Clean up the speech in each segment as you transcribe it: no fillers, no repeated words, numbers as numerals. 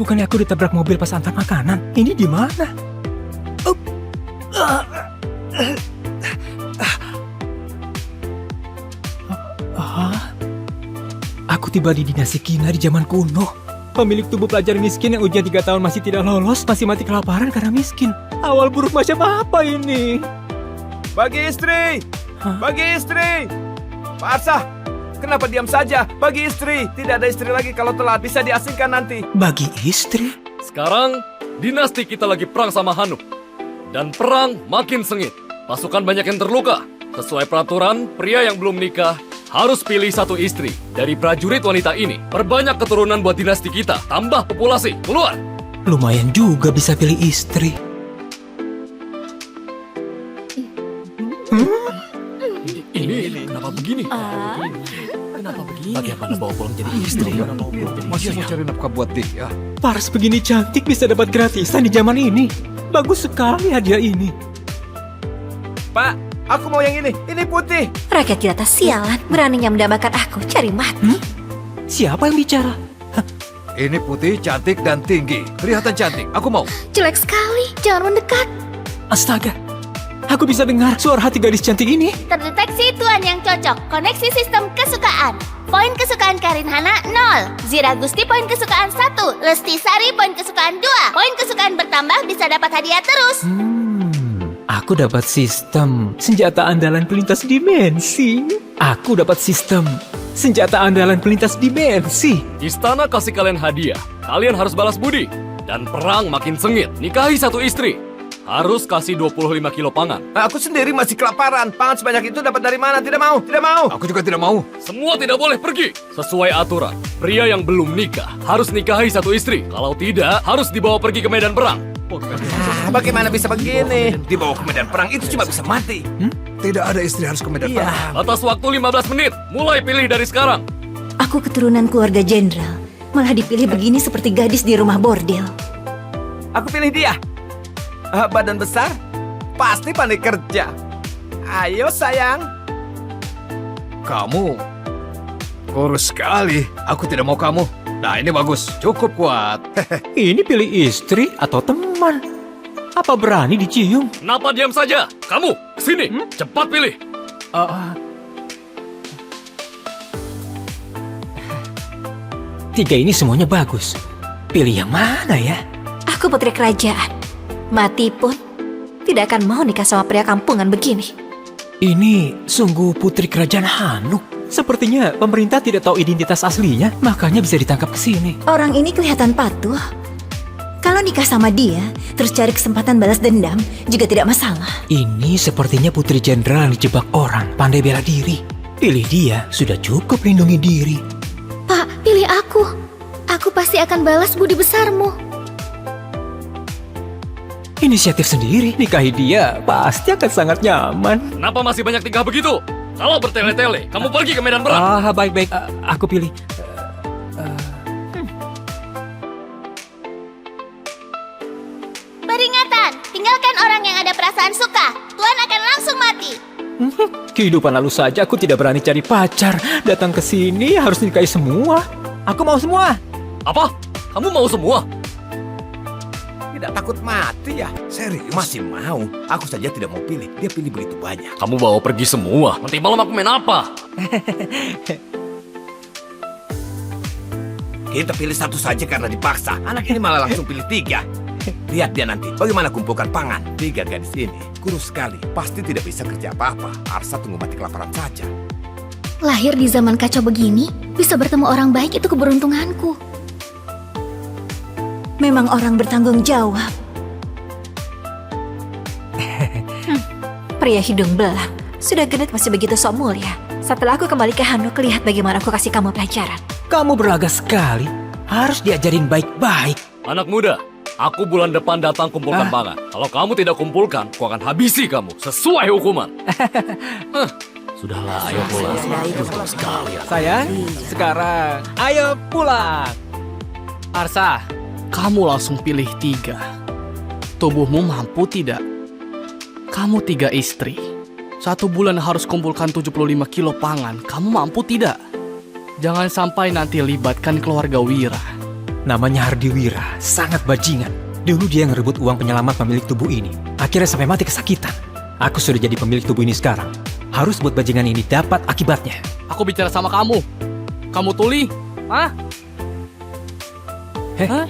Bukannya aku ditabrak mobil pas antar makanan? Ini di mana? Aku tiba di dinasti Kina di zaman kuno. Pemilik tubuh pelajar miskin yang ujian 3 tahun masih tidak lolos, masih mati kelaparan karena miskin. Awal buruk macam apa ini? Bagi istri! Bagi istri! Pak Arsah, kenapa diam saja? Bagi istri! Tidak ada istri lagi kalau telat, bisa diasingkan nanti. Bagi istri? Sekarang, dinasti kita lagi perang sama Hanuk. Dan perang makin sengit. Pasukan banyak yang terluka. Sesuai peraturan, pria yang belum nikah harus pilih 1 istri dari prajurit wanita ini. Perbanyak keturunan buat dinasti kita. Tambah populasi. Keluar! Lumayan juga bisa pilih istri. Ini kenapa begini? Kenapa begini? Bagaimana bawa pulang jadi istri? Masih mau cari nafkah buat dia. Pars begini cantik bisa dapat gratisan di zaman ini. Bagus sekali hadiah ini. Pak, aku mau yang ini. Ini putih. Rakyat jelata sialan, beraninya mendambakan aku, cari mati. Siapa yang bicara? Ini putih, cantik, dan tinggi. Kelihatan cantik. Aku mau. Jelek sekali, jangan mendekat. Astaga, aku bisa dengar suara hati gadis cantik ini. Terdeteksi tuan yang cocok. Koneksi sistem kesukaan. Poin kesukaan Karin Hana 0. Zira Gusti poin kesukaan 1. Lesti Sari poin kesukaan 2. Poin kesukaan bertambah bisa dapat hadiah terus. Aku dapat sistem senjata andalan pelintas dimensi. Aku dapat sistem senjata andalan pelintas dimensi. Istana kasih kalian hadiah. Kalian harus balas budi. Dan perang makin sengit. Nikahi 1 istri. Harus kasih 25 kilo pangan. Aku sendiri masih kelaparan. Pangan sebanyak itu dapat dari mana? Tidak mau, tidak mau. Aku juga tidak mau. Semua tidak boleh pergi. Sesuai aturan, pria yang belum nikah harus nikahi 1 istri. Kalau tidak, harus dibawa pergi ke medan perang. Bagaimana bisa begini? Dibawa ke medan perang itu cuma bisa mati. Tidak ada istri harus ke medan perang. Atas waktu 15 menit, mulai pilih dari sekarang. Aku keturunan keluarga jenderal, malah dipilih begini seperti gadis di rumah bordil. Aku pilih dia. Badan besar, pasti pandai kerja. Ayo sayang. Kamu kurus sekali. Aku tidak mau kamu. Nah ini bagus, cukup kuat. Ini pilih istri atau teman? Apa berani dicium? Kenapa diam saja? Kamu, kesini. Cepat pilih. Tiga ini semuanya bagus. Pilih yang mana ya? Aku putri kerajaan. Mati pun tidak akan mau nikah sama pria kampungan begini. Ini sungguh putri kerajaan Hanuk. Sepertinya pemerintah tidak tahu identitas aslinya, makanya bisa ditangkap ke sini. Orang ini kelihatan patuh. Kalau nikah sama dia, terus cari kesempatan balas dendam, juga tidak masalah. Ini sepertinya putri jenderal yang dijebak orang, pandai bela diri. Pilih dia, sudah cukup lindungi diri. Pak, pilih aku. Aku pasti akan balas budi besarmu. Inisiatif sendiri, nikahi dia, pasti akan sangat nyaman. Kenapa masih banyak tingkah begitu? Kalau bertele-tele, kamu pergi ke medan perang. Baik-baik, aku pilih. Peringatan, tinggalkan orang yang ada perasaan suka. Tuan akan langsung mati. Kehidupan lalu saja aku tidak berani cari pacar. Datang ke sini harus nikahi semua. Aku mau semua. Apa? Kamu mau semua? Tidak takut mati ya? Serius? Masih mau. Aku saja tidak mau pilih. Dia pilih begitu banyak. Kamu bawa pergi semua. Nanti malam aku main apa? Kita pilih 1 saja karena dipaksa. Anak ini malah langsung pilih 3. Lihat dia nanti. Bagaimana kumpulkan pangan. 3 gadis ini. Kurus sekali. Pasti tidak bisa kerja apa-apa. Arsa tunggu mati kelaparan saja. Lahir di zaman kacau begini, bisa bertemu orang baik itu keberuntunganku. Memang orang bertanggung jawab. Pria hidung belang, sudah genit masih begitu sok mulia. Setelah aku kembali ke Hanuk, lihat bagaimana aku kasih kamu pelajaran. Kamu berlaga sekali. Harus diajarin baik-baik. Anak muda, aku bulan depan datang kumpulkan pangan. Kalau kamu tidak kumpulkan, aku akan habisi kamu sesuai hukuman. Sudahlah, ayo pulang. Sayang, sekarang ayo pulang. Arsa, kamu langsung pilih 3. Tubuhmu mampu tidak? Kamu 3 istri. 1 bulan harus kumpulkan 75 kilo pangan. Kamu mampu tidak? Jangan sampai nanti libatkan keluarga Wira. Namanya Hardiwira, sangat bajingan. Dulu dia ngerebut uang penyelamat pemilik tubuh ini. Akhirnya sampai mati kesakitan. Aku sudah jadi pemilik tubuh ini sekarang. Harus buat bajingan ini dapat akibatnya. Aku bicara sama kamu. Kamu tuli? Hah? Heh? Hah?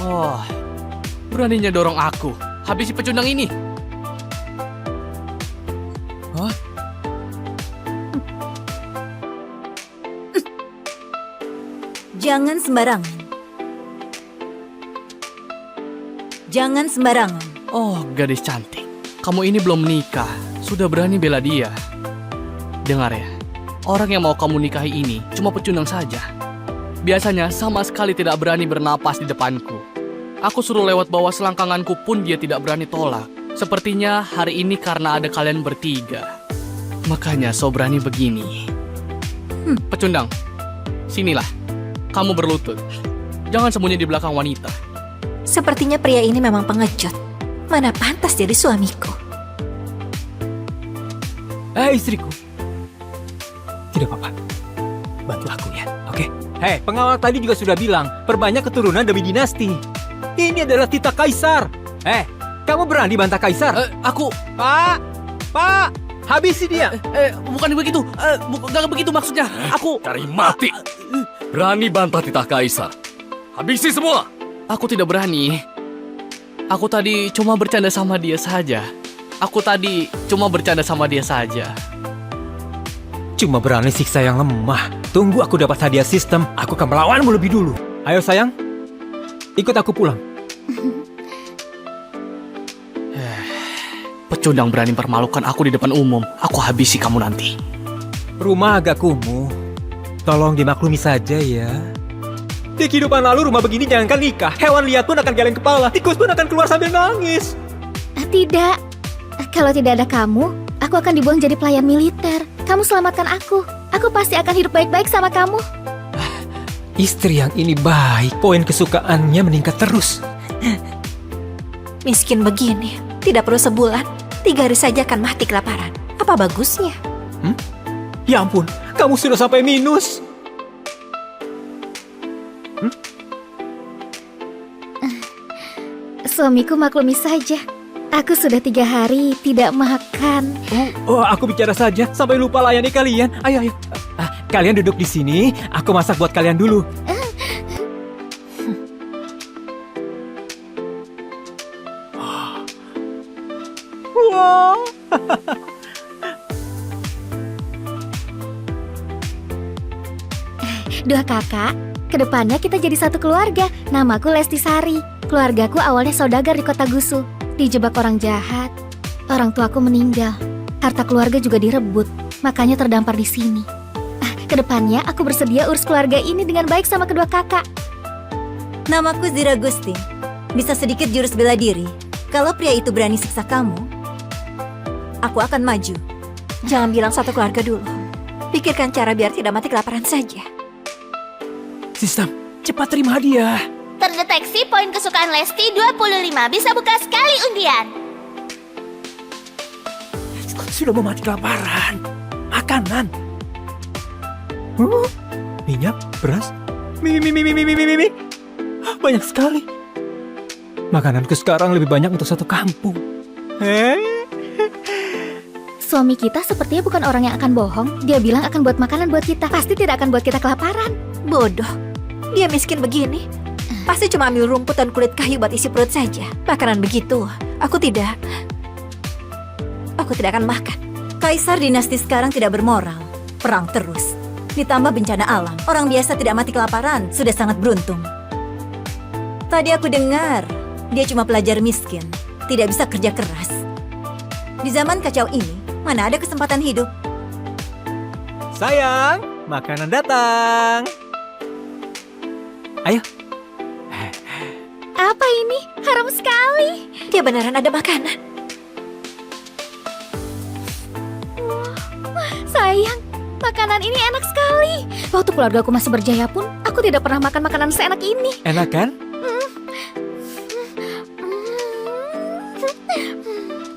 Oh, beraninya dorong aku. Habisi pecundang ini. Jangan sembarangan. Jangan sembarangan. Oh, gadis cantik. Kamu ini belum menikah. Sudah berani bela dia. Dengar ya. Orang yang mau kamu nikahi ini cuma pecundang saja. Biasanya sama sekali tidak berani bernapas di depanku. Aku suruh lewat bawah selangkanganku pun dia tidak berani tolak. Sepertinya hari ini karena ada kalian bertiga. Makanya so berani begini. Pecundang, sinilah. Kamu berlutut. Jangan sembunyi di belakang wanita. Sepertinya pria ini memang pengecut. Mana pantas jadi suamiku. Istriku. Tidak apa-apa. Bantu aku ya, oke? Hei, pengawal tadi juga sudah bilang, perbanyak keturunan demi dinasti. Ini adalah titah kaisar. Kamu berani bantah kaisar? Aku... Pak, habisi dia. Bukan begitu. Bukan begitu maksudnya. Aku... Cari mati. Berani bantah titah kaisar. Habisi semua. Aku tidak berani. Aku tadi cuma bercanda sama dia saja. Cuma berani siksa yang lemah. Tunggu aku dapat hadiah sistem, aku akan melawanmu lebih dulu. Ayo sayang, ikut aku pulang. Pecundang berani mempermalukan aku di depan umum. Aku habisi kamu nanti. Rumah agak kumuh. Tolong dimaklumi saja ya. Di kehidupan lalu rumah begini jangankan nikah. Hewan liar pun akan geleng kepala. Tikus pun akan keluar sambil nangis. Tidak. Kalau tidak ada kamu, aku akan dibuang jadi pelayan militer. Kamu selamatkan aku. Aku pasti akan hidup baik-baik sama kamu. Istri yang ini baik. Poin kesukaannya meningkat terus. Miskin begini, tidak perlu sebulan. 3 hari saja akan mati kelaparan. Apa bagusnya? Ya ampun, kamu sudah sampai minus. Suamiku maklumi saja. Aku sudah 3 hari tidak makan. Oh, aku bicara saja sampai lupa layani kalian. Ayo. Kalian duduk di sini, aku masak buat kalian dulu. Wow. Dua kakak, kedepannya kita jadi satu keluarga. Namaku Lesti Sari. Keluargaku awalnya saudagar di kota Gusu. Dijebak orang jahat. Orang tuaku meninggal. Harta keluarga juga direbut. Makanya terdampar di sini. Kedepannya aku bersedia urus keluarga ini dengan baik sama kedua kakak. Namaku Zira Gusti. Bisa sedikit jurus bela diri. Kalau pria itu berani siksa kamu, aku akan maju. Jangan bilang satu keluarga dulu. Pikirkan cara biar tidak mati kelaparan saja. Sistem, cepat terima hadiah. Terdeteksi poin kesukaan Lesti 25. Bisa buka sekali undian. Sudah mau mati kelaparan. Makanan. Minyak, beras, mie. Banyak sekali. Makananku sekarang lebih banyak untuk satu kampung. Suami kita sepertinya bukan orang yang akan bohong. Dia bilang akan buat makanan buat kita. Pasti tidak akan buat kita kelaparan. Bodoh. Dia miskin begini. Pasti cuma ambil rumput dan kulit kayu buat isi perut saja. Makanan begitu, aku tidak akan makan. Kaisar dinasti sekarang tidak bermoral. Perang terus. Ditambah bencana alam. Orang biasa tidak mati kelaparan, sudah sangat beruntung. Tadi aku dengar, dia cuma pelajar miskin. Tidak bisa kerja keras. Di zaman kacau ini, mana ada kesempatan hidup? Sayang, makanan datang. Ayo. Apa ini? Harum sekali. Dia beneran ada makanan. Sayang, makanan ini enak sekali. Waktu keluarga aku masih berjaya pun, aku tidak pernah makan makanan seenak ini. Enak kan?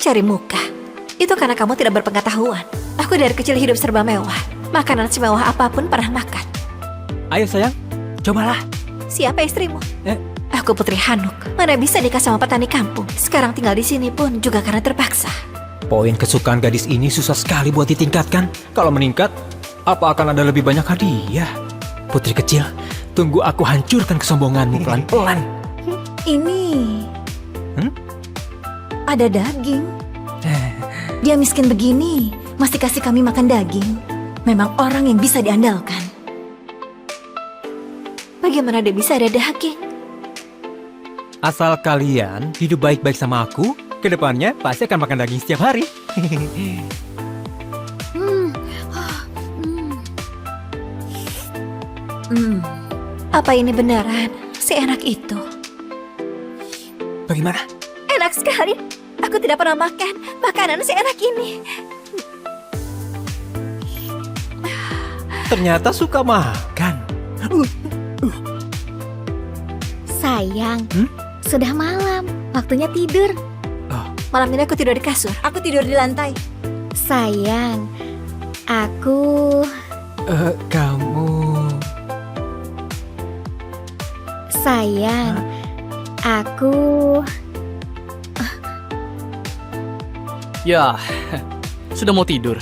Cari muka. Itu karena kamu tidak berpengetahuan. Aku dari kecil hidup serba mewah. Makanan semewah apapun pernah makan. Ayo sayang, cobalah. Siapa istrimu? Eh? Aku Putri Hanuk. Mana bisa nikah sama petani kampung. Sekarang tinggal di sini pun juga karena terpaksa. Poin kesukaan gadis ini susah sekali buat ditingkatkan. Kalau meningkat, apa akan ada lebih banyak hadiah? Putri kecil, tunggu aku hancurkan kesombonganmu pelan-pelan. Ini... Ada daging. Dia miskin begini, masih kasih kami makan daging. Memang orang yang bisa diandalkan. Bagaimana dia bisa ada daging? Asal kalian hidup baik-baik sama aku, kedepannya pasti akan makan daging setiap hari. Apa ini beneran seenak itu? Bagaimana? Enak sekali. Aku tidak pernah makan makanan seenak ini. Ternyata suka makan. Sayang, sudah malam. Waktunya tidur. Malam ini aku tidur di kasur. Aku tidur di lantai. Sayang, aku... Kamu... Sayang, aku... Ya, sudah mau tidur.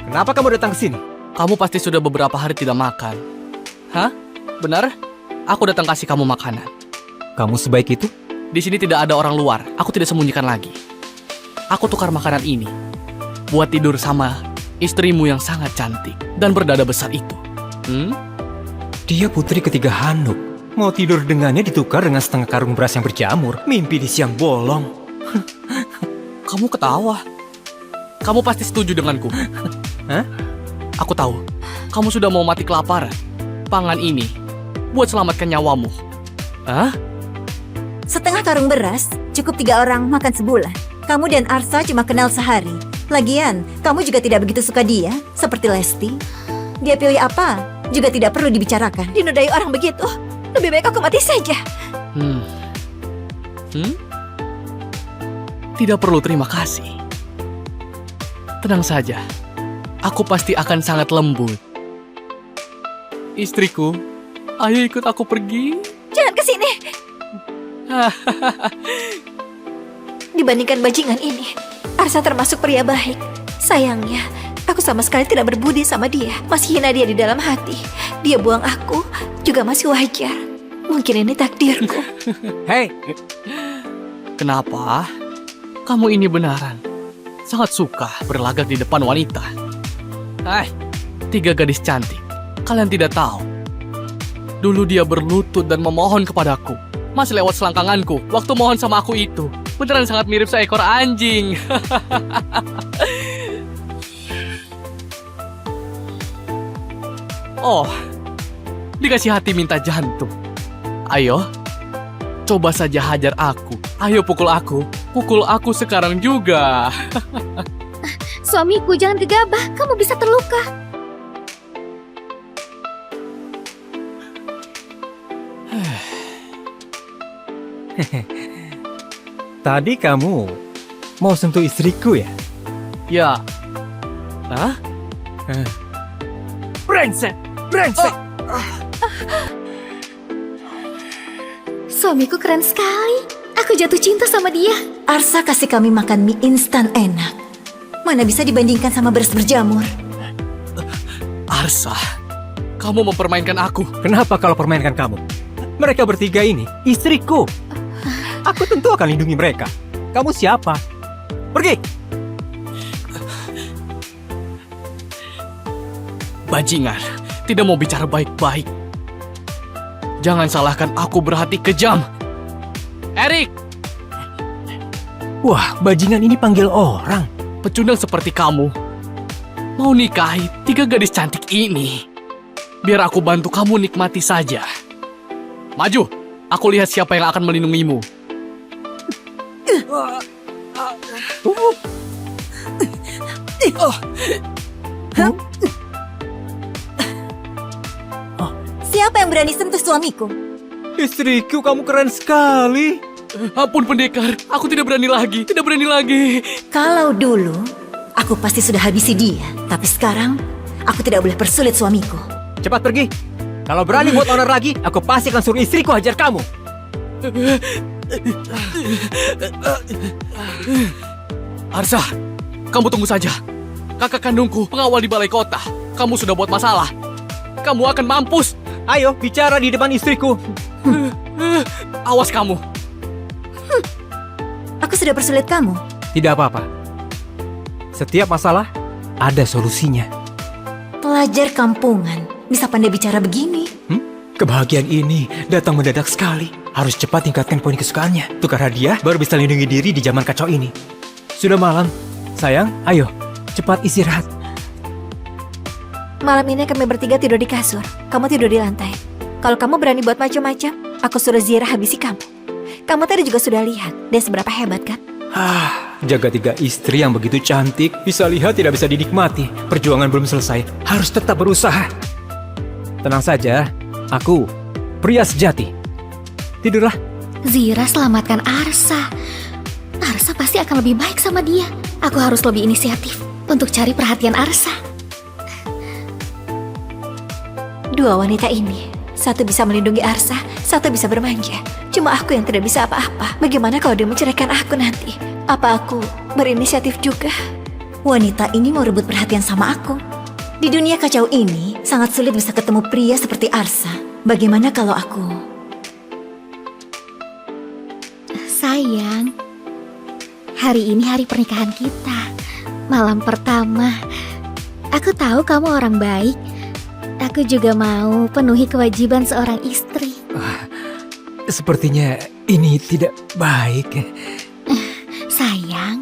Kenapa kamu datang ke sini? Kamu pasti sudah beberapa hari tidak makan. Hah? Benar? Aku datang kasih kamu makanan. Kamu sebaik itu? Di sini tidak ada orang luar. Aku tidak sembunyikan lagi. Aku tukar makanan ini buat tidur sama istrimu yang sangat cantik dan berdada besar itu. Dia putri ketiga Hanuk. Mau tidur dengannya ditukar dengan setengah karung beras yang berjamur. Mimpi di siang bolong. Kamu ketawa. Kamu pasti setuju denganku. Hah? Aku tahu. Kamu sudah mau mati kelaparan. Pangan ini buat selamatkan nyawamu. Hah? Setengah karung beras cukup 3 orang makan sebulan. Kamu dan Arsa cuma kenal sehari. Lagian, kamu juga tidak begitu suka dia, seperti Lesti. Dia pilih apa juga tidak perlu dibicarakan. Dinodai orang begitu, lebih baik aku mati saja. Tidak perlu terima kasih. Tenang saja. Aku pasti akan sangat lembut. Istriku, ayo ikut aku pergi. Jangan ke sini. Dibandingkan bajingan ini, Arsa termasuk pria baik. Sayangnya, aku sama sekali tidak berbudi sama dia. Masih hina dia di dalam hati. Dia buang aku juga masih wajar. Mungkin ini takdirku. Hei, Kenapa? Kamu ini benaran sangat suka berlagak di depan wanita. 3 gadis cantik. Kalian tidak tahu. Dulu dia berlutut dan memohon kepadaku. Masih lewat selangkanganku waktu mohon sama aku itu. Beneran sangat mirip seekor anjing. Oh, dikasih hati minta jantung. Ayo, coba saja hajar aku. Ayo pukul aku sekarang juga. Suamiku, jangan gegabah. Kamu bisa terluka. tadi kamu mau sentuh istriku ya? Ya. Hah? Brengsek! Brengsek! Suamiku keren sekali. Aku jatuh cinta sama dia. Arsa kasih kami makan mie instan enak. Mana bisa dibandingkan sama beras berjamur. Arsa, kamu mempermainkan aku. Kenapa kalau permainkan kamu? Mereka bertiga ini istriku. Aku tentu akan lindungi mereka. Kamu siapa? Pergi! Bajingan, tidak mau bicara baik-baik. Jangan salahkan aku berhati kejam. Erik! Wah, bajingan ini panggil orang. Pecundang seperti kamu mau nikahi 3 gadis cantik ini. Biar aku bantu kamu nikmati saja. Maju, aku lihat siapa yang akan melindungimu. Siapa yang berani sentuh suamiku? Istriku, kamu keren sekali. Ampun pendekar, aku tidak berani lagi, tidak berani lagi. Kalau dulu aku pasti sudah habisi dia. Tapi sekarang, aku tidak boleh persulit suamiku. Cepat pergi. Kalau berani buat onar lagi, aku pasti akan suruh istriku hajar kamu. Arsa, kamu tunggu saja. Kakak kandungku pengawal di balai kota. Kamu sudah buat masalah. Kamu akan mampus. Ayo, bicara di depan istriku. Awas kamu. Aku sudah persulit kamu. Tidak apa-apa. Setiap masalah, ada solusinya. Pelajar kampungan, bisa pandai bicara begini. Kebahagiaan ini datang mendadak sekali. Harus cepat tingkatkan poin kesukaannya. Tukar hadiah baru bisa lindungi diri di zaman kacau ini. Sudah malam. Sayang, ayo. Cepat istirahat. Malam ini kami bertiga tidur di kasur. Kamu tidur di lantai. Kalau kamu berani buat macam-macam, aku suruh Zira habisi kamu. Kamu tadi juga sudah lihat dia seberapa hebat kan? Jaga 3 istri yang begitu cantik, bisa lihat tidak bisa dinikmati. Perjuangan belum selesai, harus tetap berusaha. Tenang saja, aku pria sejati. Tidurlah. Zira selamatkan Arsa. Arsa pasti akan lebih baik sama dia. Aku harus lebih inisiatif untuk cari perhatian Arsa. Dua wanita ini, satu bisa melindungi Arsa, satu bisa bermanja. Cuma aku yang tidak bisa apa-apa. Bagaimana kalau dia menceraikan aku nanti? Apa aku berinisiatif juga? Wanita ini mau rebut perhatian sama aku. Di dunia kacau ini, sangat sulit bisa ketemu pria seperti Arsa. Bagaimana kalau aku... Sayang, hari ini hari pernikahan kita. Malam pertama. Aku tahu kamu orang baik. Aku juga mau penuhi kewajiban seorang istri. Sepertinya ini tidak baik. Sayang,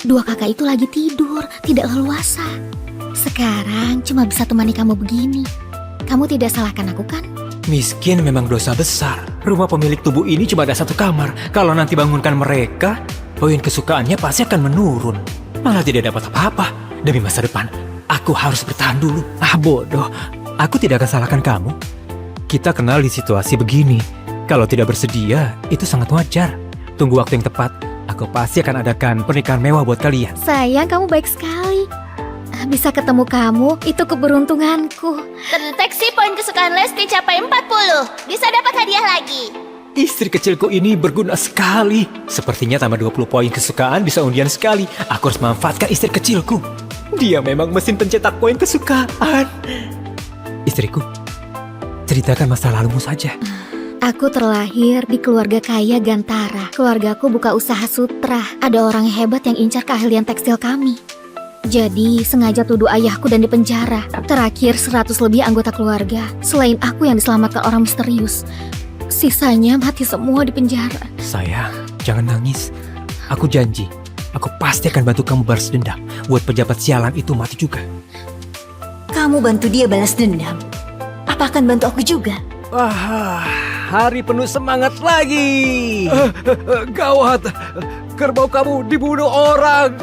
dua kakak itu lagi tidur, tidak leluasa. Sekarang cuma bisa temani kamu begini. Kamu tidak salahkan aku kan? Miskin memang dosa besar. Rumah pemilik tubuh ini cuma ada 1 kamar. Kalau nanti bangunkan mereka, poin kesukaannya pasti akan menurun. Malah tidak dapat apa-apa. Demi masa depan, aku harus bertahan dulu. Bodoh. Aku tidak akan salahkan kamu. Kita kenal di situasi begini. Kalau tidak bersedia, itu sangat wajar. Tunggu waktu yang tepat. Aku pasti akan adakan pernikahan mewah buat kalian. Sayang, kamu baik sekali. Bisa ketemu kamu, itu keberuntunganku. Terdeteksi poin kesukaan Lesti capai 40. Bisa dapat hadiah lagi. Istri kecilku ini berguna sekali. Sepertinya tambah 20 poin kesukaan bisa undian sekali. Aku harus memanfaatkan istri kecilku. Dia memang mesin pencetak poin kesukaan. Istriku, ceritakan masa lalumu saja. Aku terlahir di keluarga kaya Gantara. Keluargaku buka usaha sutra. Ada orang hebat yang incar keahlian tekstil kami. Jadi sengaja tuduh ayahku dan dipenjara. Terakhir 100 lebih anggota keluarga. Selain aku yang diselamatkan orang misterius. Sisanya mati semua di penjara. Sayang, jangan nangis. Aku janji, aku pasti akan bantu kamu balas dendam. Buat pejabat sialan itu mati juga. Kamu bantu dia balas dendam. Apa akan bantu aku juga? Hari penuh semangat lagi. Gawat, kerbau kamu dibunuh orang.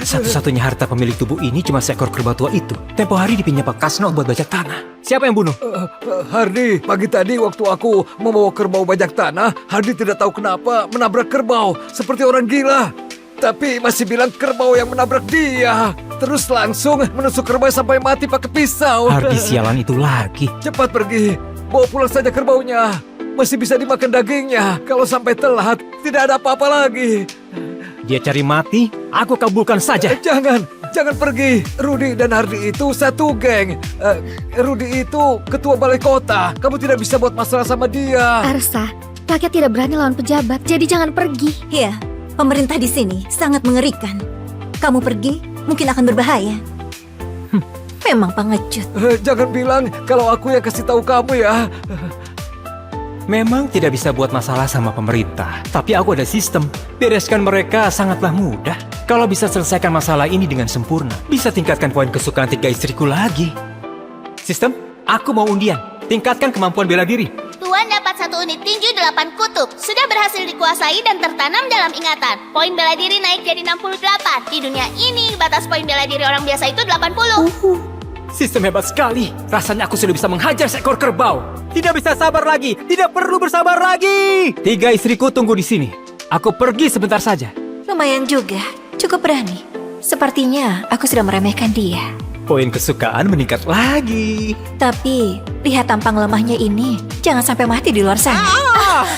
Satu-satunya harta pemilik tubuh ini cuma seekor kerbau tua itu. Tempo hari dipinjam Pak Kasno buat bajak tanah. Siapa yang bunuh? Hardi, pagi tadi waktu aku membawa kerbau bajak tanah, Hardi tidak tahu kenapa menabrak kerbau seperti orang gila. Tapi masih bilang kerbau yang menabrak dia. Terus langsung menusuk kerbau sampai mati pakai pisau. Hardi sialan itu lagi. Cepat pergi, bawa pulang saja kerbaunya. Masih bisa dimakan dagingnya. Kalau sampai telat, tidak ada apa-apa lagi. Dia cari mati, aku kabulkan saja. Jangan pergi. Rudi dan Hardi itu satu geng. Rudi itu ketua balai kota. Kamu tidak bisa buat masalah sama dia. Arsa, kakek tidak berani lawan pejabat, jadi jangan pergi. Iya, pemerintah di sini sangat mengerikan. Kamu pergi, mungkin akan berbahaya. Memang pengecut. Jangan bilang kalau aku yang kasih tahu kamu ya. Memang tidak bisa buat masalah sama pemerintah, tapi aku ada sistem. Bereskan mereka sangatlah mudah. Kalau bisa selesaikan masalah ini dengan sempurna, bisa tingkatkan poin kesukaan 3 istriku lagi. Sistem, aku mau undian. Tingkatkan kemampuan bela diri. Tuan dapat 1 unit tinju 8 kutub. Sudah berhasil dikuasai dan tertanam dalam ingatan. Poin bela diri naik jadi 68. Di dunia ini, batas poin bela diri orang biasa itu 80. Sistem hebat sekali. Rasanya aku sudah bisa menghajar seekor kerbau. Tidak bisa sabar lagi. Tidak perlu bersabar lagi. 3 istriku tunggu di sini. Aku pergi sebentar saja. Lumayan juga, cukup berani. Sepertinya aku sudah meremehkan dia. Poin kesukaan meningkat lagi. Tapi, lihat tampang lemahnya ini. Jangan sampai mati di luar sana.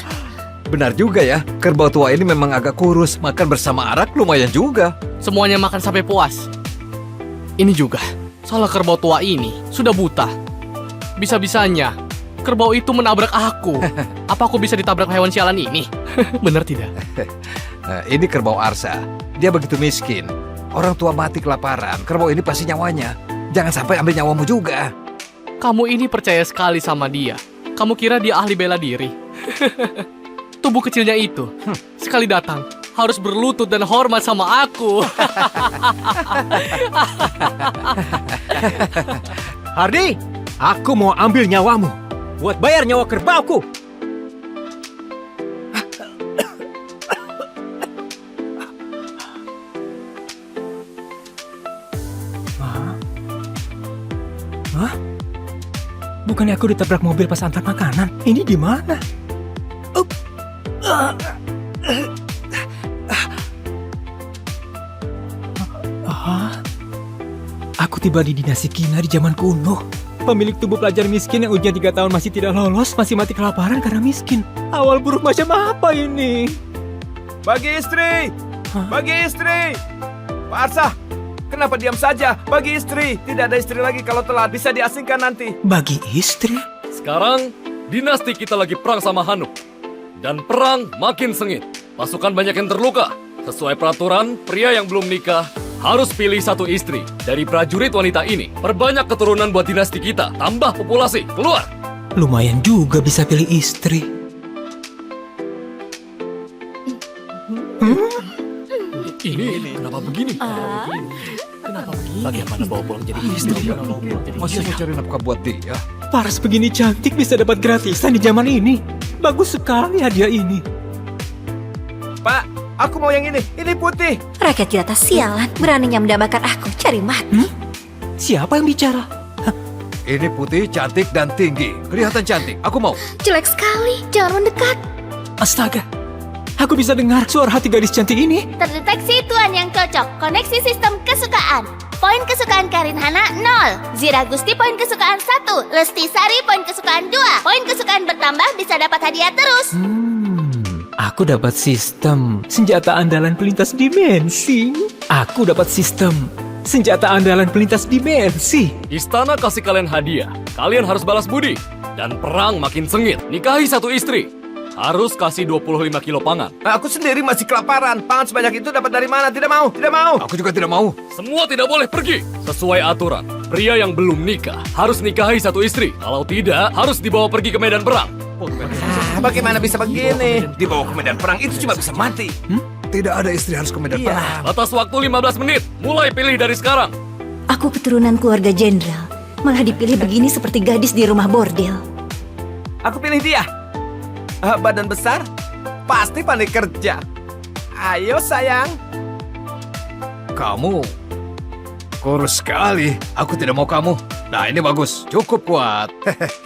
Benar juga ya, kerbau tua ini memang agak kurus. Makan bersama arak lumayan juga. Semuanya makan sampai puas. Ini juga, salah kerbau tua ini sudah buta. Bisa-bisanya, kerbau itu menabrak aku. Apa aku bisa ditabrak hewan sialan ini? Benar tidak? Ini kerbau Arsa. Dia begitu miskin. Orang tua mati kelaparan. Kerbau ini pasti nyawanya. Jangan sampai ambil nyawamu juga. Kamu ini percaya sekali sama dia. Kamu kira dia ahli bela diri? Tubuh kecilnya itu, sekali datang, harus berlutut dan hormat sama aku. Hardy, aku mau ambil nyawamu. Buat bayar nyawa kerbauku. Hah? Bukannya aku ditabrak mobil pas antar makanan? Ini di mana? Aku tiba di dinasti Kina di zaman kuno. Pemilik tubuh pelajar miskin yang ujian 3 tahun masih tidak lolos, masih mati kelaparan karena miskin. Awal buruk macam apa ini? Bagi istri! Bagi istri! Pak Arsa, kenapa diam saja? Bagi istri! Tidak ada istri lagi kalau telat, bisa diasingkan nanti. Bagi istri? Sekarang, dinasti kita lagi perang sama Hanuk. Dan perang makin sengit. Pasukan banyak yang terluka. Sesuai peraturan, pria yang belum nikah harus pilih 1 istri. Dari prajurit wanita ini, perbanyak keturunan buat dinasti kita. Tambah populasi, keluar! Lumayan juga bisa pilih istri. Ini kenapa begini? Kenapa begini? Bagaimana bawa pulang jadi istri? Masih mau cari nafkah buat dia. Paras begini cantik bisa dapat gratisan di zaman ini. Bagus sekali hadiah ini. Pak, aku mau yang ini. Ini putih. Rakyat jelata sialan, beraninya mendambakan aku, cari mati. Siapa yang bicara? Ini putih, cantik, dan tinggi. Kelihatan cantik. Aku mau. Jelek sekali, jangan mendekat. Astaga, aku bisa dengar suara hati gadis cantik ini. Terdeteksi tuan yang cocok. Koneksi sistem kesukaan. Poin kesukaan Karin Hana 0. Zira Gusti poin kesukaan 1. Lesti Sari poin kesukaan 2. Poin kesukaan bertambah bisa dapat hadiah terus. Aku dapat sistem senjata andalan pelintas dimensi. Aku dapat sistem senjata andalan pelintas dimensi. Istana kasih kalian hadiah. Kalian harus balas budi. Dan perang makin sengit. Nikahi 1 istri. Harus kasih 25 kilo pangan. Aku sendiri masih kelaparan. Pangan sebanyak itu dapat dari mana? Tidak mau, tidak mau. Aku juga tidak mau. Semua tidak boleh pergi. Sesuai aturan, pria yang belum nikah harus nikahi 1 istri. Kalau tidak, harus dibawa pergi ke medan perang. Bagaimana bisa begini? Dibawa ke medan perang itu cuma bisa mati. Tidak ada istri harus ke medan perang. Batas waktu 15 menit. Mulai pilih dari sekarang. Aku keturunan keluarga jenderal, malah dipilih begini seperti gadis di rumah bordil. Aku pilih dia. Badan besar, pasti pandai kerja. Ayo sayang. Kamu kurus sekali. Aku tidak mau kamu. Nah, ini bagus. Cukup kuat.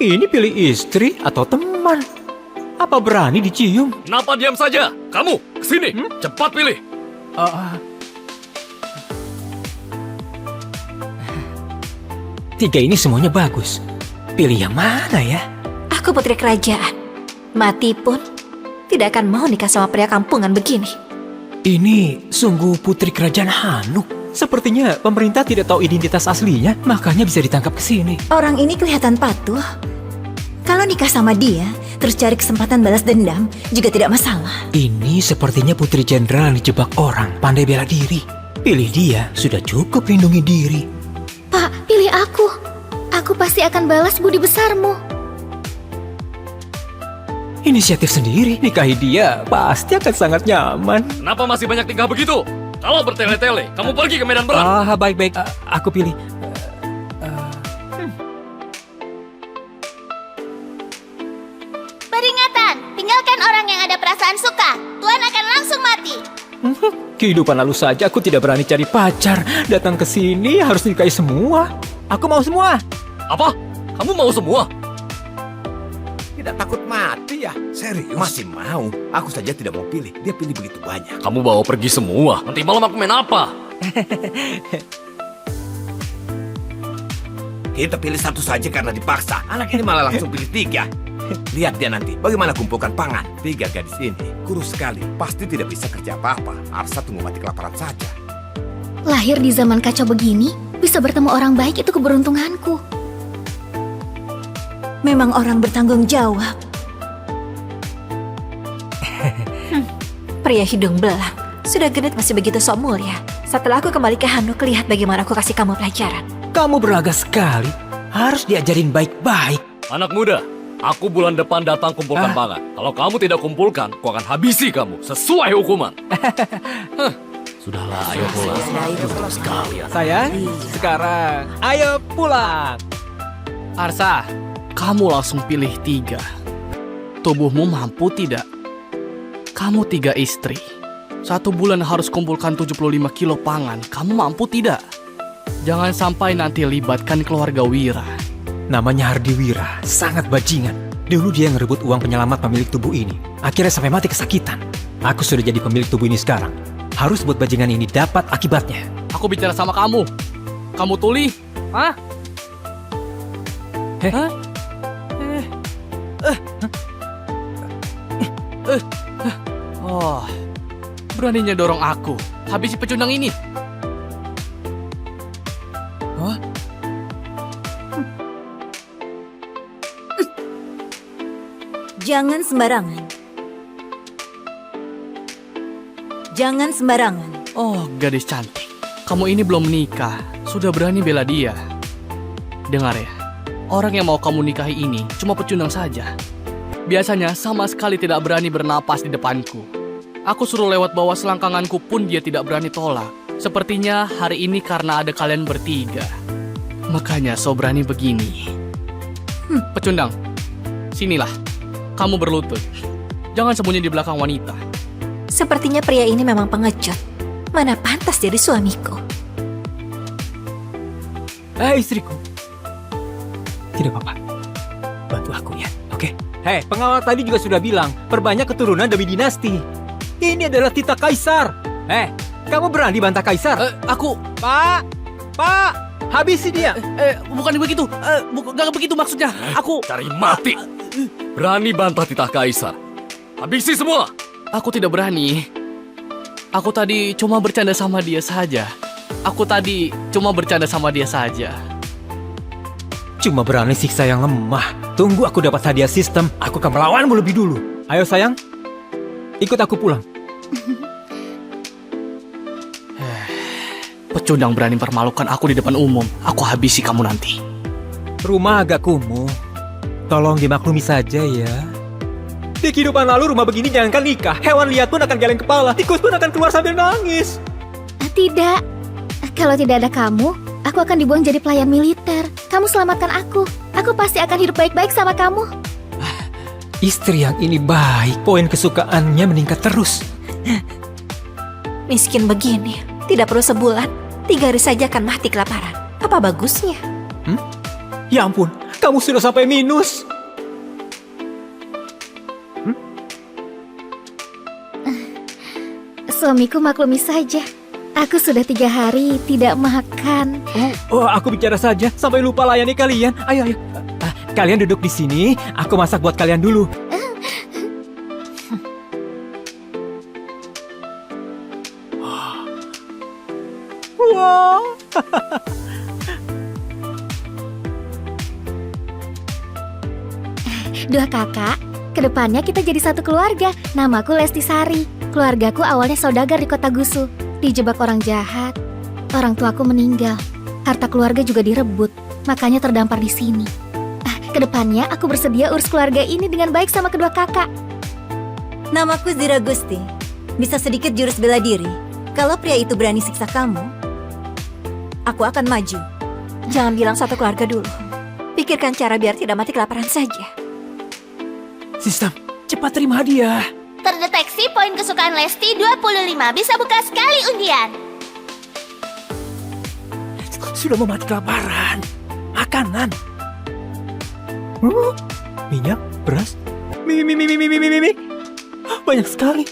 Ini pilih istri atau teman? Apa berani dicium? Kenapa diam saja? Kamu, kesini. Cepat pilih. Tiga ini semuanya bagus. Pilih yang mana ya? Aku putri kerajaan. Mati pun tidak akan mau nikah sama pria kampungan begini. Ini sungguh putri kerajaan Hanuk. Sepertinya pemerintah tidak tahu identitas aslinya, makanya bisa ditangkap ke sini. Orang ini kelihatan patuh. Kalau nikah sama dia, terus cari kesempatan balas dendam, juga tidak masalah. Ini sepertinya putri jenderal yang dijebak orang, pandai bela diri. Pilih dia, sudah cukup lindungi diri. Pak, pilih aku. Aku pasti akan balas budi besarmu. Inisiatif sendiri, nikahi dia pasti akan sangat nyaman. Kenapa masih banyak tingkah begitu? Kalau bertele-tele, kamu pergi ke medan perang. Baik-baik, aku pilih. Peringatan, tinggalkan orang yang ada perasaan suka. Tuan akan langsung mati. Kehidupan lalu saja aku tidak berani cari pacar. Datang ke sini harus nikahi semua. Aku mau semua. Apa? Kamu mau semua? Tidak takut mati ya? Serius? Masih mau. Aku saja tidak mau pilih. Dia pilih begitu banyak. Kamu bawa pergi semua. Nanti malam aku main apa? Kita pilih satu saja karena dipaksa. Anak ini malah langsung pilih 3. Lihat dia nanti, bagaimana kumpulkan pangan. 3 gadis ini, kurus sekali. Pasti tidak bisa kerja apa-apa. Arsa tunggu mati kelaparan saja. Lahir di zaman kacau begini, bisa bertemu orang baik itu keberuntunganku. Memang orang bertanggung jawab. Pria hidung belang. Sudah genit masih begitu sok mulia. Setelah aku kembali ke Hanuk, lihat bagaimana aku kasih kamu pelajaran. Kamu berlaga sekali. Harus diajarin baik-baik. Anak muda, aku bulan depan datang kumpulkan pangan. Kalau kamu tidak kumpulkan, aku akan habisi kamu sesuai hukuman. Sudahlah, ayo pulang. Sayang, sekarang ayo pulang. Arsa, kamu langsung pilih 3. Tubuhmu mampu tidak? Kamu 3 istri. 1 bulan harus kumpulkan 75 kilo pangan. Kamu mampu tidak? Jangan sampai nanti libatkan keluarga Wira. Namanya Hardi Wira, sangat bajingan. Dulu dia ngerebut uang penyelamat pemilik tubuh ini. Akhirnya sampai mati kesakitan. Aku sudah jadi pemilik tubuh ini sekarang. Harus buat bajingan ini dapat akibatnya. Aku bicara sama kamu. Kamu tuli? Hah? Hah? Oh, beraninya dorong aku. Habisi pecundang ini. Hah? Jangan sembarangan. Jangan sembarangan. Oh, gadis cantik. Kamu ini belum menikah, sudah berani bela dia. Dengar ya, orang yang mau kamu nikahi ini cuma pecundang saja. Biasanya sama sekali tidak berani bernapas di depanku. Aku suruh lewat bawah selangkanganku pun dia tidak berani tolak. Sepertinya hari ini karena ada kalian bertiga. Makanya so berani begini. Pecundang, sinilah. Kamu berlutut. Jangan sembunyi di belakang wanita. Sepertinya pria ini memang pengecut. Mana pantas jadi suamiku. Istriku. Tidak apa-apa. Bantu aku ya, oke? Hei, pengawal tadi juga sudah bilang, perbanyak keturunan demi dinasti. Ini adalah titah kaisar. Kamu berani bantah kaisar? Aku... Pak, habisi dia. Bukan begitu. Gak begitu maksudnya. Aku... Cari mati. Berani bantah titah kaisar. Habisi semua. Aku tidak berani. Aku tadi cuma bercanda sama dia saja. Cuma berani siksa yang lemah. Tunggu aku dapat hadiah sistem, aku akan melawanmu lebih dulu. Ayo sayang, ikut aku pulang. Pecundang berani mempermalukan aku di depan umum. Aku habisi kamu nanti. Rumah agak kumuh. Tolong dimaklumi saja ya. Di kehidupan lalu rumah begini jangankan nikah. Hewan liar pun akan geleng kepala. Tikus pun akan keluar sambil nangis. Tidak. Kalau tidak ada kamu, aku akan dibuang jadi pelayan militer. Kamu selamatkan aku. Aku pasti akan hidup baik-baik sama kamu. Istri yang ini baik. Poin kesukaannya meningkat terus. Miskin begini. Tidak perlu sebulan. 3 hari saja akan mati kelaparan. Apa bagusnya? Ya ampun, kamu sudah sampai minus. Suamiku maklumi saja. Aku sudah 3 hari tidak makan. Oh, aku bicara saja sampai lupa layani kalian. Ayo. Kalian duduk di sini, aku masak buat kalian dulu. Wow. Dua kakak, kedepannya kita jadi satu keluarga. Namaku Lesti Sari. Keluargaku awalnya saudagar di kota Gusu. Dijebak orang jahat. Orang tuaku meninggal. Harta keluarga juga direbut. Makanya terdampar di sini. Kedepannya aku bersedia urus keluarga ini dengan baik sama kedua kakak. Namaku Zira Gusti. Bisa sedikit jurus bela diri. Kalau pria itu berani siksa kamu, aku akan maju. Jangan bilang satu keluarga dulu. Pikirkan cara biar tidak mati kelaparan saja. Sistem, cepat terima hadiah. Terdeteksi poin kesukaan Lesti 25. Bisa buka sekali undian. Sudah mau mati kelaparan. Makanan. Minyak, beras, mie. Banyak sekali.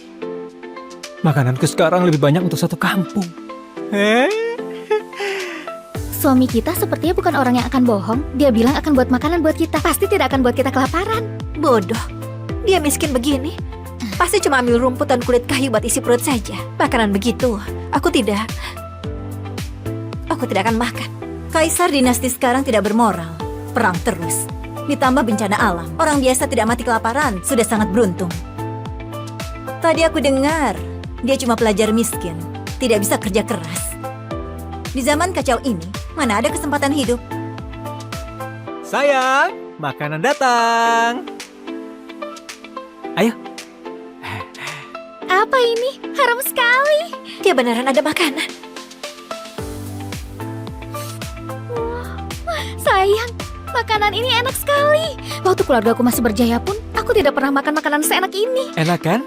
Makananku sekarang lebih banyak untuk satu kampung. Suami kita sepertinya bukan orang yang akan bohong. Dia bilang akan buat makanan buat kita. Pasti tidak akan buat kita kelaparan. Bodoh. Dia miskin begini. Pasti cuma ambil rumput dan kulit kayu buat isi perut saja. Makanan begitu, aku tidak akan makan. Kaisar dinasti sekarang tidak bermoral. Perang terus. Ditambah bencana alam. Orang biasa tidak mati kelaparan, sudah sangat beruntung. Tadi aku dengar, dia cuma pelajar miskin. Tidak bisa kerja keras. Di zaman kacau ini, mana ada kesempatan hidup? Sayang, makanan datang. Ayo. Apa ini? Harum sekali. Dia beneran ada makanan. Sayang, makanan ini enak sekali. Waktu keluarga aku masih berjaya pun, aku tidak pernah makan makanan seenak ini. Enak kan?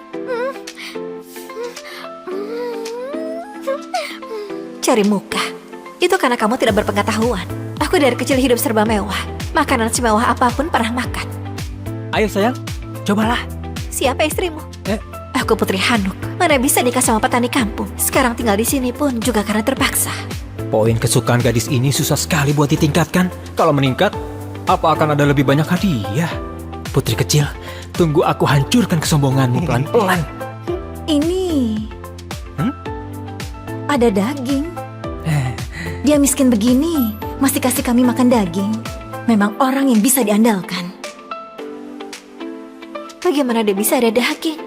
Cari muka. Itu karena kamu tidak berpengetahuan. Aku dari kecil hidup serba mewah. Makanan semewah apapun pernah makan. Ayo sayang, cobalah. Siapa istrimu? Aku Putri Hanuk. Mana bisa nikah sama petani kampung. Sekarang tinggal di sini pun juga karena terpaksa. Poin kesukaan gadis ini susah sekali buat ditingkatkan. Kalau meningkat, apa akan ada lebih banyak hadiah? Putri kecil, tunggu aku hancurkan kesombonganmu pelan-pelan. Ini... Ada daging. Dia miskin begini, masih kasih kami makan daging. Memang orang yang bisa diandalkan. Bagaimana dia bisa ada daging?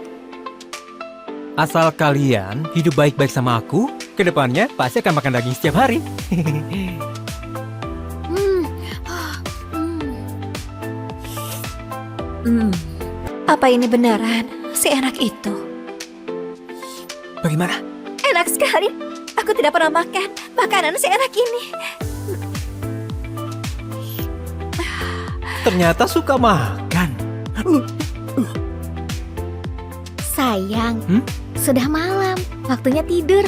Asal kalian hidup baik-baik sama aku, kedepannya pasti akan makan daging setiap hari. Apa ini beneran seenak itu? Bagaimana? Enak sekali. Aku tidak pernah makan makanan seenak ini. Ternyata suka makan. Sayang, sudah malam. Waktunya tidur.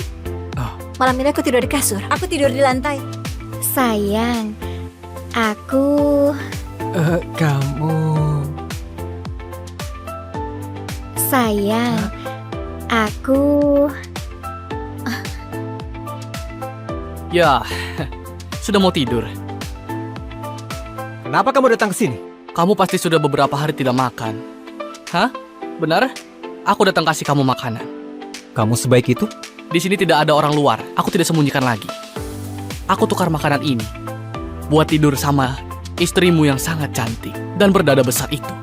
Malam ini aku tidur di kasur. Aku tidur di lantai. Sayang, aku... Kamu... Sayang, aku... Ya, sudah mau tidur. Kenapa kamu datang ke sini? Kamu pasti sudah beberapa hari tidak makan. Hah? Benar? Aku datang kasih kamu makanan. Kamu sebaik itu? Di sini tidak ada orang luar. Aku tidak sembunyikan lagi. Aku tukar makanan ini buat tidur sama istrimu yang sangat cantik dan berdada besar itu.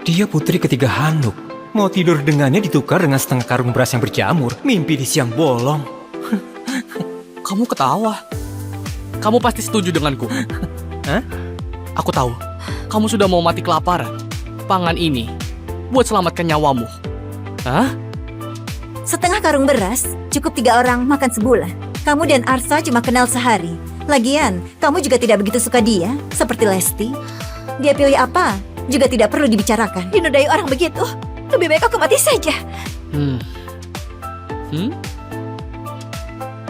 Dia putri ketiga Hanuk. Mau tidur dengannya ditukar dengan setengah karung beras yang berjamur. Mimpi di siang bolong. Kamu ketawa. Kamu pasti setuju denganku. Hah? Aku tahu. Kamu sudah mau mati kelaparan. Pangan ini buat selamatkan nyawamu. Hah? Setengah karung beras cukup 3 orang makan sebulan. Kamu dan Arsa cuma kenal sehari. Lagian, kamu juga tidak begitu suka dia, seperti Lesti. Dia pilih apa juga tidak perlu dibicarakan. Dinodai orang begitu, lebih baik aku mati saja.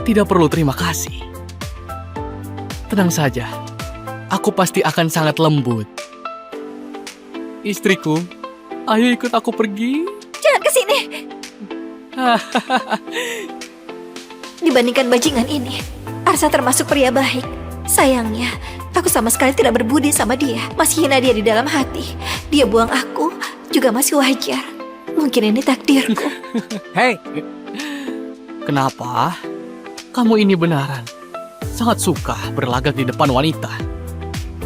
Tidak perlu terima kasih. Tenang saja. Aku pasti akan sangat lembut. Istriku, ayo ikut aku pergi. Jangan ke sini. Dibandingkan bajingan ini, Arsa termasuk pria baik. Sayangnya, aku sama sekali tidak berbudi sama dia. Masih hina dia di dalam hati. Dia buang aku juga masih wajar. Mungkin ini takdirku. Hei, Kenapa? Kamu ini benaran sangat suka berlagak di depan wanita.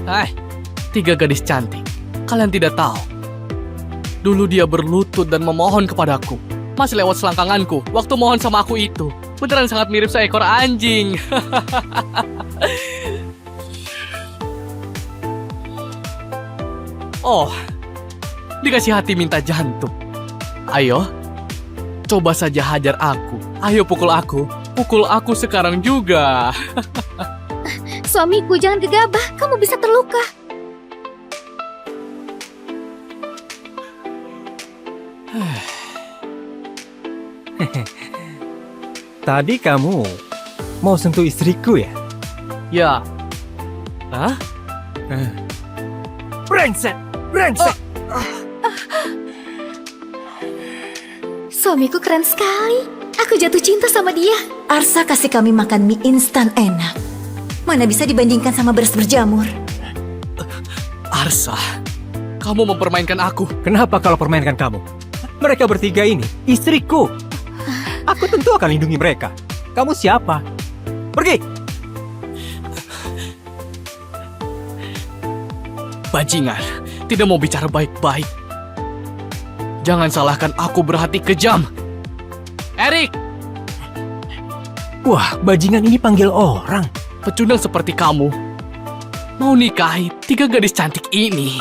3 gadis cantik. Kalian tidak tahu. Dulu dia berlutut dan memohon kepadaku. Masih lewat selangkanganku waktu mohon sama aku itu. Beneran sangat mirip seekor anjing. Oh, dikasih hati minta jantung. Ayo, coba saja hajar aku. Ayo pukul aku. Pukul aku sekarang juga. Suamiku, jangan gegabah. Kamu bisa terluka. tadi kamu mau sentuh istriku ya? Ya. Hah? Brengsek! Brengsek! Suamiku keren sekali. Aku Aku jatuh cinta sama dia. Arsa kasih kami makan mie instan enak. Mana bisa dibandingkan sama beras berjamur. Arsa, kamu mempermainkan aku. Kenapa kalau permainkan kamu? Mereka bertiga ini istriku. Aku tentu akan lindungi mereka. Kamu siapa? Pergi! Bajingan, tidak mau bicara baik-baik. Jangan salahkan aku berhati kejam. Erik, Wah, bajingan ini panggil orang. pecundang seperti kamu mau nikahi 3 gadis cantik ini.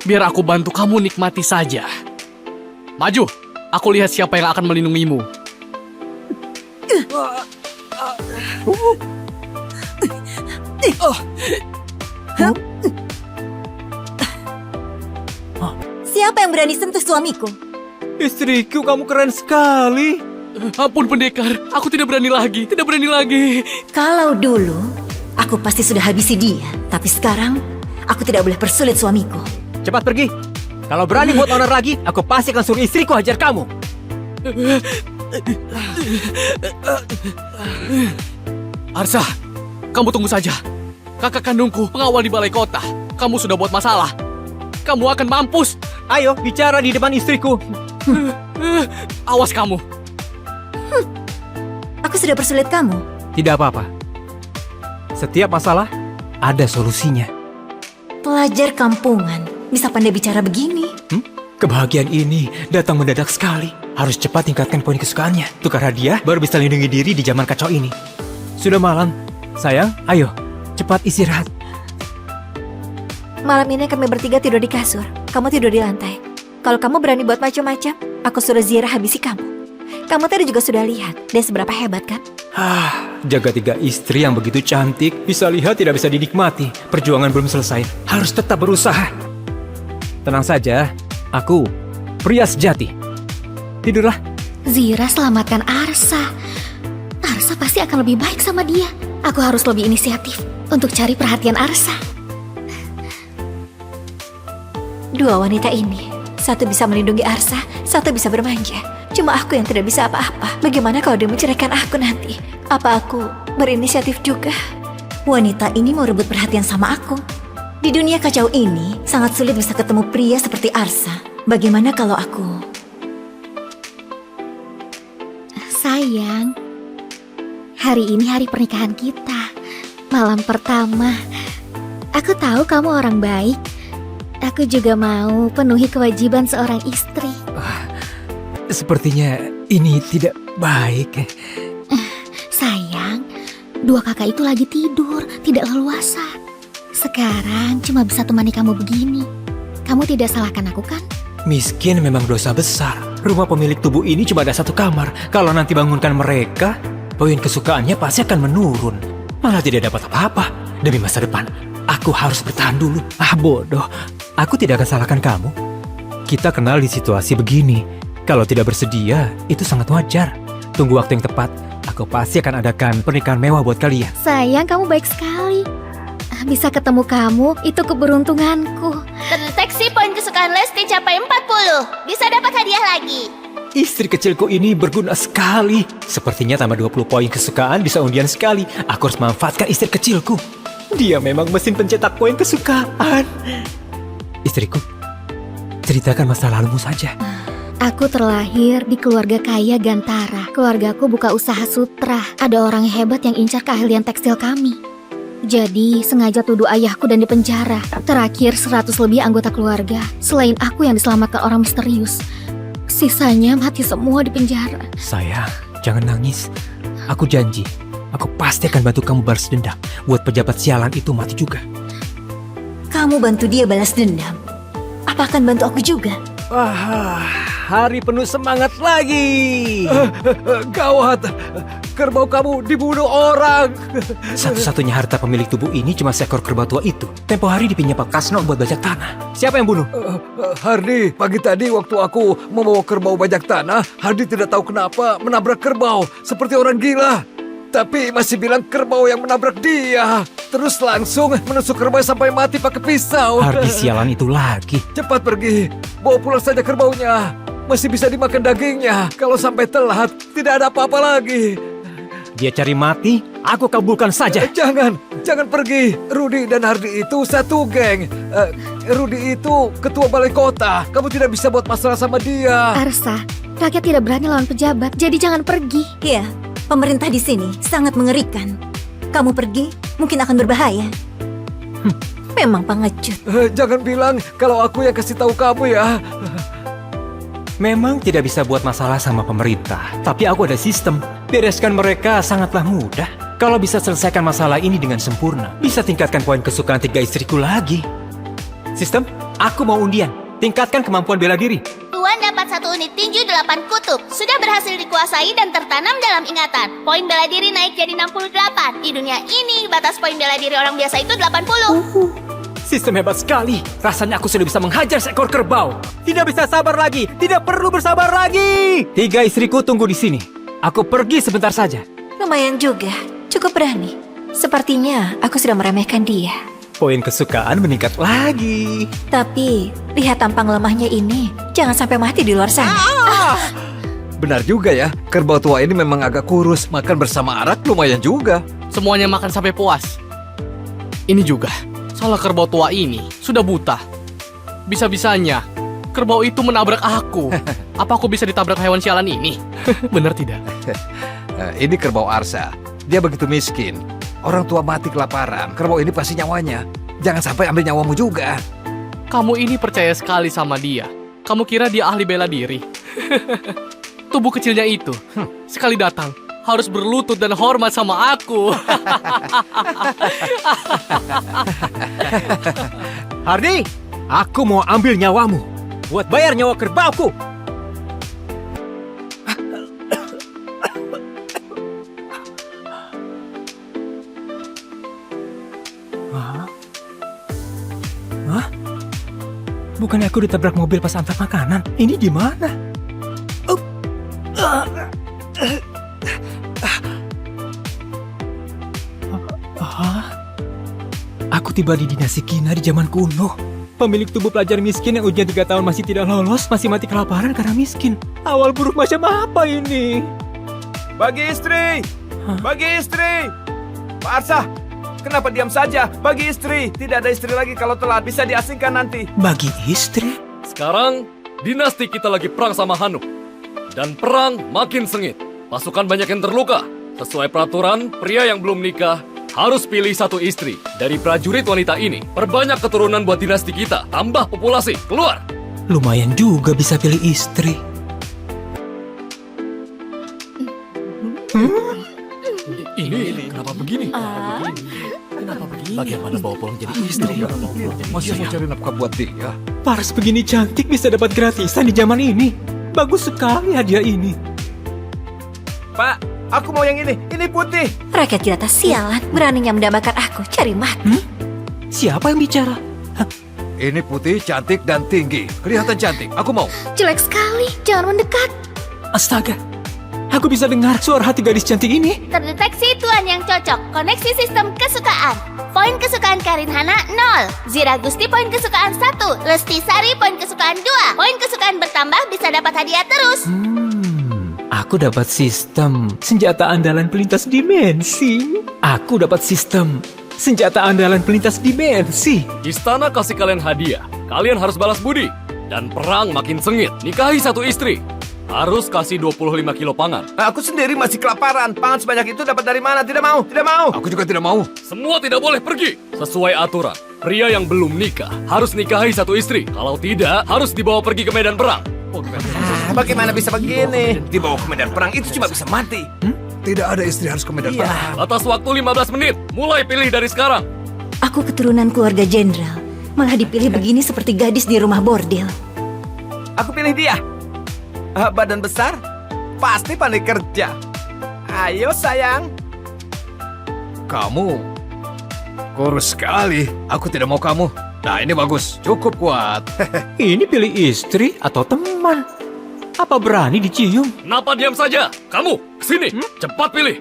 Biar aku bantu kamu nikmati saja. Maju, aku lihat siapa yang akan melindungimu. Siapa yang berani sentuh suamiku? Istriku, kamu keren sekali. Ampun pendekar, aku tidak berani lagi, tidak berani lagi. Kalau dulu, aku pasti sudah habisi dia. Tapi sekarang, aku tidak boleh persulit suamiku. Cepat pergi. Kalau berani buat onar lagi, aku pasti akan suruh istriku hajar kamu. Arsa, kamu tunggu saja. Kakak kandungku pengawal di balai kota. Kamu sudah buat masalah. Kamu akan mampus. Ayo, bicara di depan istriku. Awas kamu. Aku sudah persulit kamu. Tidak apa-apa. Setiap masalah, ada solusinya. Pelajar kampungan, bisa pandai bicara begini. Kebahagiaan ini datang mendadak sekali. Harus cepat tingkatkan poin kesukaannya. Tukar hadiah, baru bisa lindungi diri di zaman kacau ini. Sudah malam. Sayang, ayo. Cepat istirahat. Malam ini kami bertiga tidur di kasur. Kamu tidur di lantai. Kalau kamu berani buat macam-macam, aku suruh Zira habisi kamu. Kamu tadi juga sudah lihat dia seberapa hebat kan? Jaga 3 istri yang begitu cantik, bisa lihat tidak bisa dinikmati. Perjuangan belum selesai, harus tetap berusaha. Tenang saja, aku pria sejati. Tidurlah. Zira selamatkan Arsa. Arsa pasti akan lebih baik sama dia. Aku harus lebih inisiatif untuk cari perhatian Arsa. Dua wanita ini, satu bisa melindungi Arsa, satu bisa bermanja. Cuma aku yang tidak bisa apa-apa. Bagaimana kalau dia menceraikan aku nanti? Apa aku berinisiatif juga? Wanita ini mau rebut perhatian sama aku. Di dunia kacau ini, sangat sulit bisa ketemu pria seperti Arsa. Bagaimana kalau aku... Sayang, hari ini hari pernikahan kita. Malam pertama. Aku tahu kamu orang baik. Aku juga mau penuhi kewajiban seorang istri. Sepertinya ini tidak baik. Sayang, dua kakak itu lagi tidur, tidak leluasa. Sekarang cuma bisa temani kamu begini. Kamu tidak salahkan aku kan? Miskin memang dosa besar. Rumah pemilik tubuh ini cuma ada 1 kamar. Kalau nanti bangunkan mereka, poin kesukaannya pasti akan menurun. Malah tidak dapat apa-apa. Demi masa depan, aku harus bertahan dulu. Bodoh. Aku tidak akan salahkan kamu. Kita kenal di situasi begini. Kalau tidak bersedia, itu sangat wajar. Tunggu waktu yang tepat. Aku pasti akan adakan pernikahan mewah buat kalian. Sayang, kamu baik sekali. Bisa ketemu kamu, itu keberuntunganku. Terdeteksi poin kesukaan Lesti capai 40. Bisa dapat hadiah lagi. Istri kecilku ini berguna sekali. Sepertinya tambah 20 poin kesukaan bisa undian sekali. Aku harus manfaatkan istri kecilku. Dia memang mesin pencetak poin kesukaan. Istriku, ceritakan masa lalumu saja. Aku terlahir di keluarga kaya Gantara. Keluargaku buka usaha sutra. Ada orang hebat yang incar keahlian tekstil kami. Jadi sengaja tuduh ayahku dan dipenjara. Terakhir 100 lebih anggota keluarga. Selain aku yang diselamatkan orang misterius. Sisanya mati semua di penjara. Sayang, jangan nangis. Aku janji, aku pasti akan bantu kamu balas dendam. Buat pejabat sialan itu mati juga. Kamu bantu dia balas dendam. Apa akan bantu aku juga? Hari penuh semangat lagi. Gawat, kerbau kamu dibunuh orang. Satu-satunya harta pemilik tubuh ini cuma seekor kerbau tua itu. Tempo hari dipinjam Pak Kasno buat bajak tanah. Siapa yang bunuh? Hardi, pagi tadi waktu aku membawa kerbau bajak tanah, Hardi tidak tahu kenapa menabrak kerbau seperti orang gila. Tapi masih bilang kerbau yang menabrak dia. Terus langsung menusuk kerbau sampai mati pakai pisau. Hardi sialan itu lagi. Cepat pergi, bawa pulang saja kerbaunya. masih bisa dimakan dagingnya. Kalau sampai telat, tidak ada apa-apa lagi. Dia cari mati, aku kabulkan saja. Jangan pergi. Rudi dan Hardi itu satu geng. Rudi itu ketua balai kota. Kamu tidak bisa buat masalah sama dia. Arsa, rakyat tidak berani lawan pejabat, jadi jangan pergi. Iya, pemerintah di sini sangat mengerikan. Kamu pergi, mungkin akan berbahaya. Memang pengecut. Jangan bilang kalau aku yang kasih tahu kamu ya. Memang tidak bisa buat masalah sama pemerintah, tapi aku ada sistem. Bereskan mereka sangatlah mudah. Kalau bisa selesaikan masalah ini dengan sempurna, bisa tingkatkan poin kesukaan 3 istriku lagi. Sistem, aku mau undian. Tingkatkan kemampuan bela diri. Tuan dapat 1 unit tinju 8 kutub. Sudah berhasil dikuasai dan tertanam dalam ingatan. Poin bela diri naik jadi 68. Di dunia ini, batas poin bela diri orang biasa itu 80. Sistem hebat sekali. Rasanya aku sudah bisa menghajar seekor kerbau. Tidak bisa sabar lagi. Tidak perlu bersabar lagi. 3 istriku tunggu di sini. Aku pergi sebentar saja. Lumayan juga, cukup berani. Sepertinya aku sudah meremehkan dia. Poin kesukaan meningkat lagi. Tapi, lihat tampang lemahnya ini, jangan sampai mati di luar sana. Benar juga ya, kerbau tua ini memang agak kurus. Makan bersama arak lumayan juga. Semuanya makan sampai puas. Ini juga, salah kerbau tua ini sudah buta. Bisa-bisanya, kerbau itu menabrak aku. Apa aku bisa ditabrak hewan sialan ini? Benar tidak? Ini kerbau Arsa. Dia begitu miskin. Orang tua mati kelaparan. Kerbau ini pasti nyawanya. Jangan sampai ambil nyawamu juga. Kamu ini percaya sekali sama dia. Kamu kira dia ahli bela diri? Tubuh kecilnya itu, sekali datang, harus berlutut dan hormat sama aku. Hardi, aku mau ambil nyawamu. Buat bayar nyawa kerbauku. Hah? Bukannya aku ditabrak mobil pas antar makanan? Ini di mana? Aku tiba di dinasti Kina di zaman kuno. Pemilik tubuh pelajar miskin yang ujian 3 tahun masih tidak lolos, masih mati kelaparan karena miskin. Awal buruk macam apa ini? Bagi istri! Bagi istri! Pak Arsa, kenapa diam saja? Bagi istri! Tidak ada istri lagi kalau telat, bisa diasingkan nanti. Bagi istri? Sekarang, dinasti kita lagi perang sama Hanuk. Dan perang makin sengit. Pasukan banyak yang terluka. Sesuai peraturan, pria yang belum nikah harus pilih 1 istri. Dari prajurit wanita ini, perbanyak keturunan buat dinasti kita. Tambah populasi, keluar! Lumayan juga bisa pilih istri. Ini kenapa begini? Kenapa begini? Bagaimana bawa pulang jadi istri? Masih mau cari nafkah buat dia. Paras begini cantik bisa dapat gratisan di zaman ini. Bagus sekali hadiah ini. Pak, aku mau yang ini. Ini putih. Rakyat jelata sialan, beraninya mendambakan aku, cari mati. Siapa yang bicara? Ini putih, cantik, dan tinggi. Kelihatan cantik. Aku mau. Jelek sekali, jangan mendekat. Astaga, aku bisa dengar suara hati gadis cantik ini. Terdeteksi tuan yang cocok. Koneksi sistem kesukaan. Poin kesukaan Karin Hana 0. Zira Gusti poin kesukaan 1. Lesti Sari poin kesukaan 2. Poin kesukaan bertambah bisa dapat hadiah terus. Aku dapat sistem senjata andalan pelintas dimensi. Aku dapat sistem senjata andalan pelintas dimensi. Istana kasih kalian hadiah. Kalian harus balas budi. Dan perang makin sengit. Nikahi 1 istri. Harus kasih 25 kilo pangan. Aku sendiri masih kelaparan. Pangan sebanyak itu dapat dari mana? Tidak mau, tidak mau. Aku juga tidak mau. Semua tidak boleh pergi. Sesuai aturan, pria yang belum nikah harus nikahi 1 istri. Kalau tidak, harus dibawa pergi ke medan perang. Bagaimana bisa begini? Dibawa ke medan perang itu cuma bisa mati. Tidak ada istri harus ke medan perang. Batas waktu 15 menit. Mulai pilih dari sekarang. Aku keturunan keluarga jenderal, malah dipilih begini seperti gadis di rumah bordil. Aku pilih dia. Badan besar, pasti pandai kerja. Ayo sayang. Kamu kurus sekali. Aku tidak mau kamu. Nah, ini bagus. Cukup kuat. Ini pilih istri atau teman? Apa berani dicium? Kenapa diam saja? Kamu, kesini. Cepat pilih.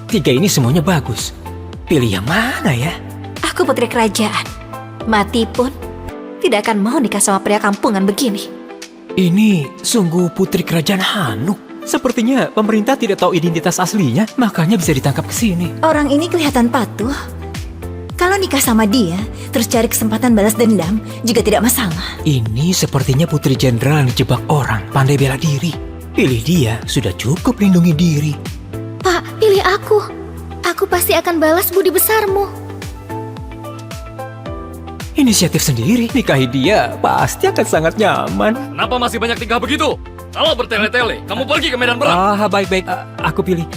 Tiga ini semuanya bagus. Pilih yang mana ya? Aku putri kerajaan. Mati pun tidak akan mau nikah sama pria kampungan begini. Ini sungguh putri kerajaan Hanuk. Sepertinya pemerintah tidak tahu identitas aslinya, makanya bisa ditangkap ke sini. Orang ini kelihatan patuh. Kalau nikah sama dia, terus cari kesempatan balas dendam, juga tidak masalah. Ini sepertinya putri jenderal yang dijebak orang, pandai bela diri. Pilih dia, sudah cukup lindungi diri. Pak, pilih aku. Aku pasti akan balas budi besarmu. Inisiatif sendiri, nikahi dia pasti akan sangat nyaman. Kenapa masih banyak tingkah begitu? Kalau bertele-tele, kamu pergi ke medan perang. Baik-baik, aku pilih.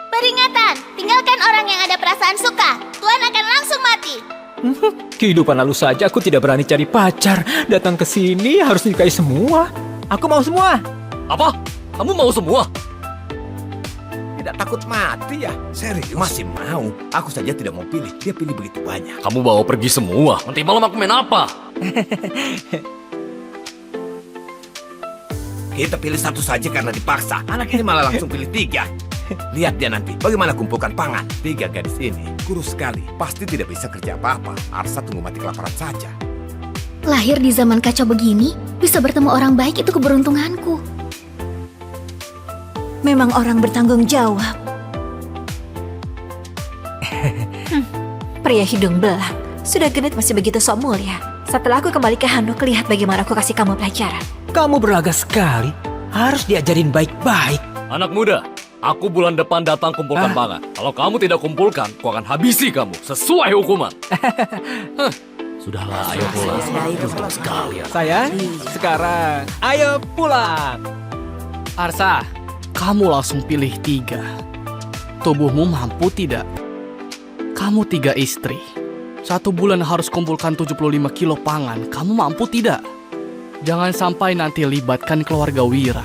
Peringatan, tinggalkan orang yang ada perasaan suka. Tuan akan langsung mati. Kehidupan lalu saja aku tidak berani cari pacar. Datang ke sini harus nikahi semua. Aku mau semua. Apa? Kamu mau semua? Tidak takut mati ya? Serius? Masih mau. Aku saja tidak mau pilih. Dia pilih begitu banyak. Kamu bawa pergi semua. Nanti malam aku main apa? Kita pilih satu saja karena dipaksa. Anak ini malah langsung pilih 3. Lihat dia nanti, bagaimana kumpulkan pangan. 3 gadis ini, kurus sekali. Pasti tidak bisa kerja apa-apa. Arsa tunggu mati kelaparan saja. Lahir di zaman kacau begini, bisa bertemu orang baik itu keberuntunganku. Memang orang bertanggung jawab. Pria hidung belang, sudah genit masih begitu sok mulia. Setelah aku kembali ke Hanuk, lihat bagaimana aku kasih kamu pelajaran. Kamu berlaga sekali. Harus diajarin baik-baik. Anak muda, aku bulan depan datang kumpulkan pangan. Kalau kamu tidak kumpulkan, aku akan habisi kamu sesuai hukuman. Sudahlah, ayo pulang. Tutup sekali. Sayang, sekarang ayo pulang. Arsa, kamu langsung pilih 3. Tubuhmu mampu tidak? Kamu 3 istri. 1 bulan harus kumpulkan 75 kilo pangan. Kamu mampu tidak? Jangan sampai nanti libatkan keluarga Wira.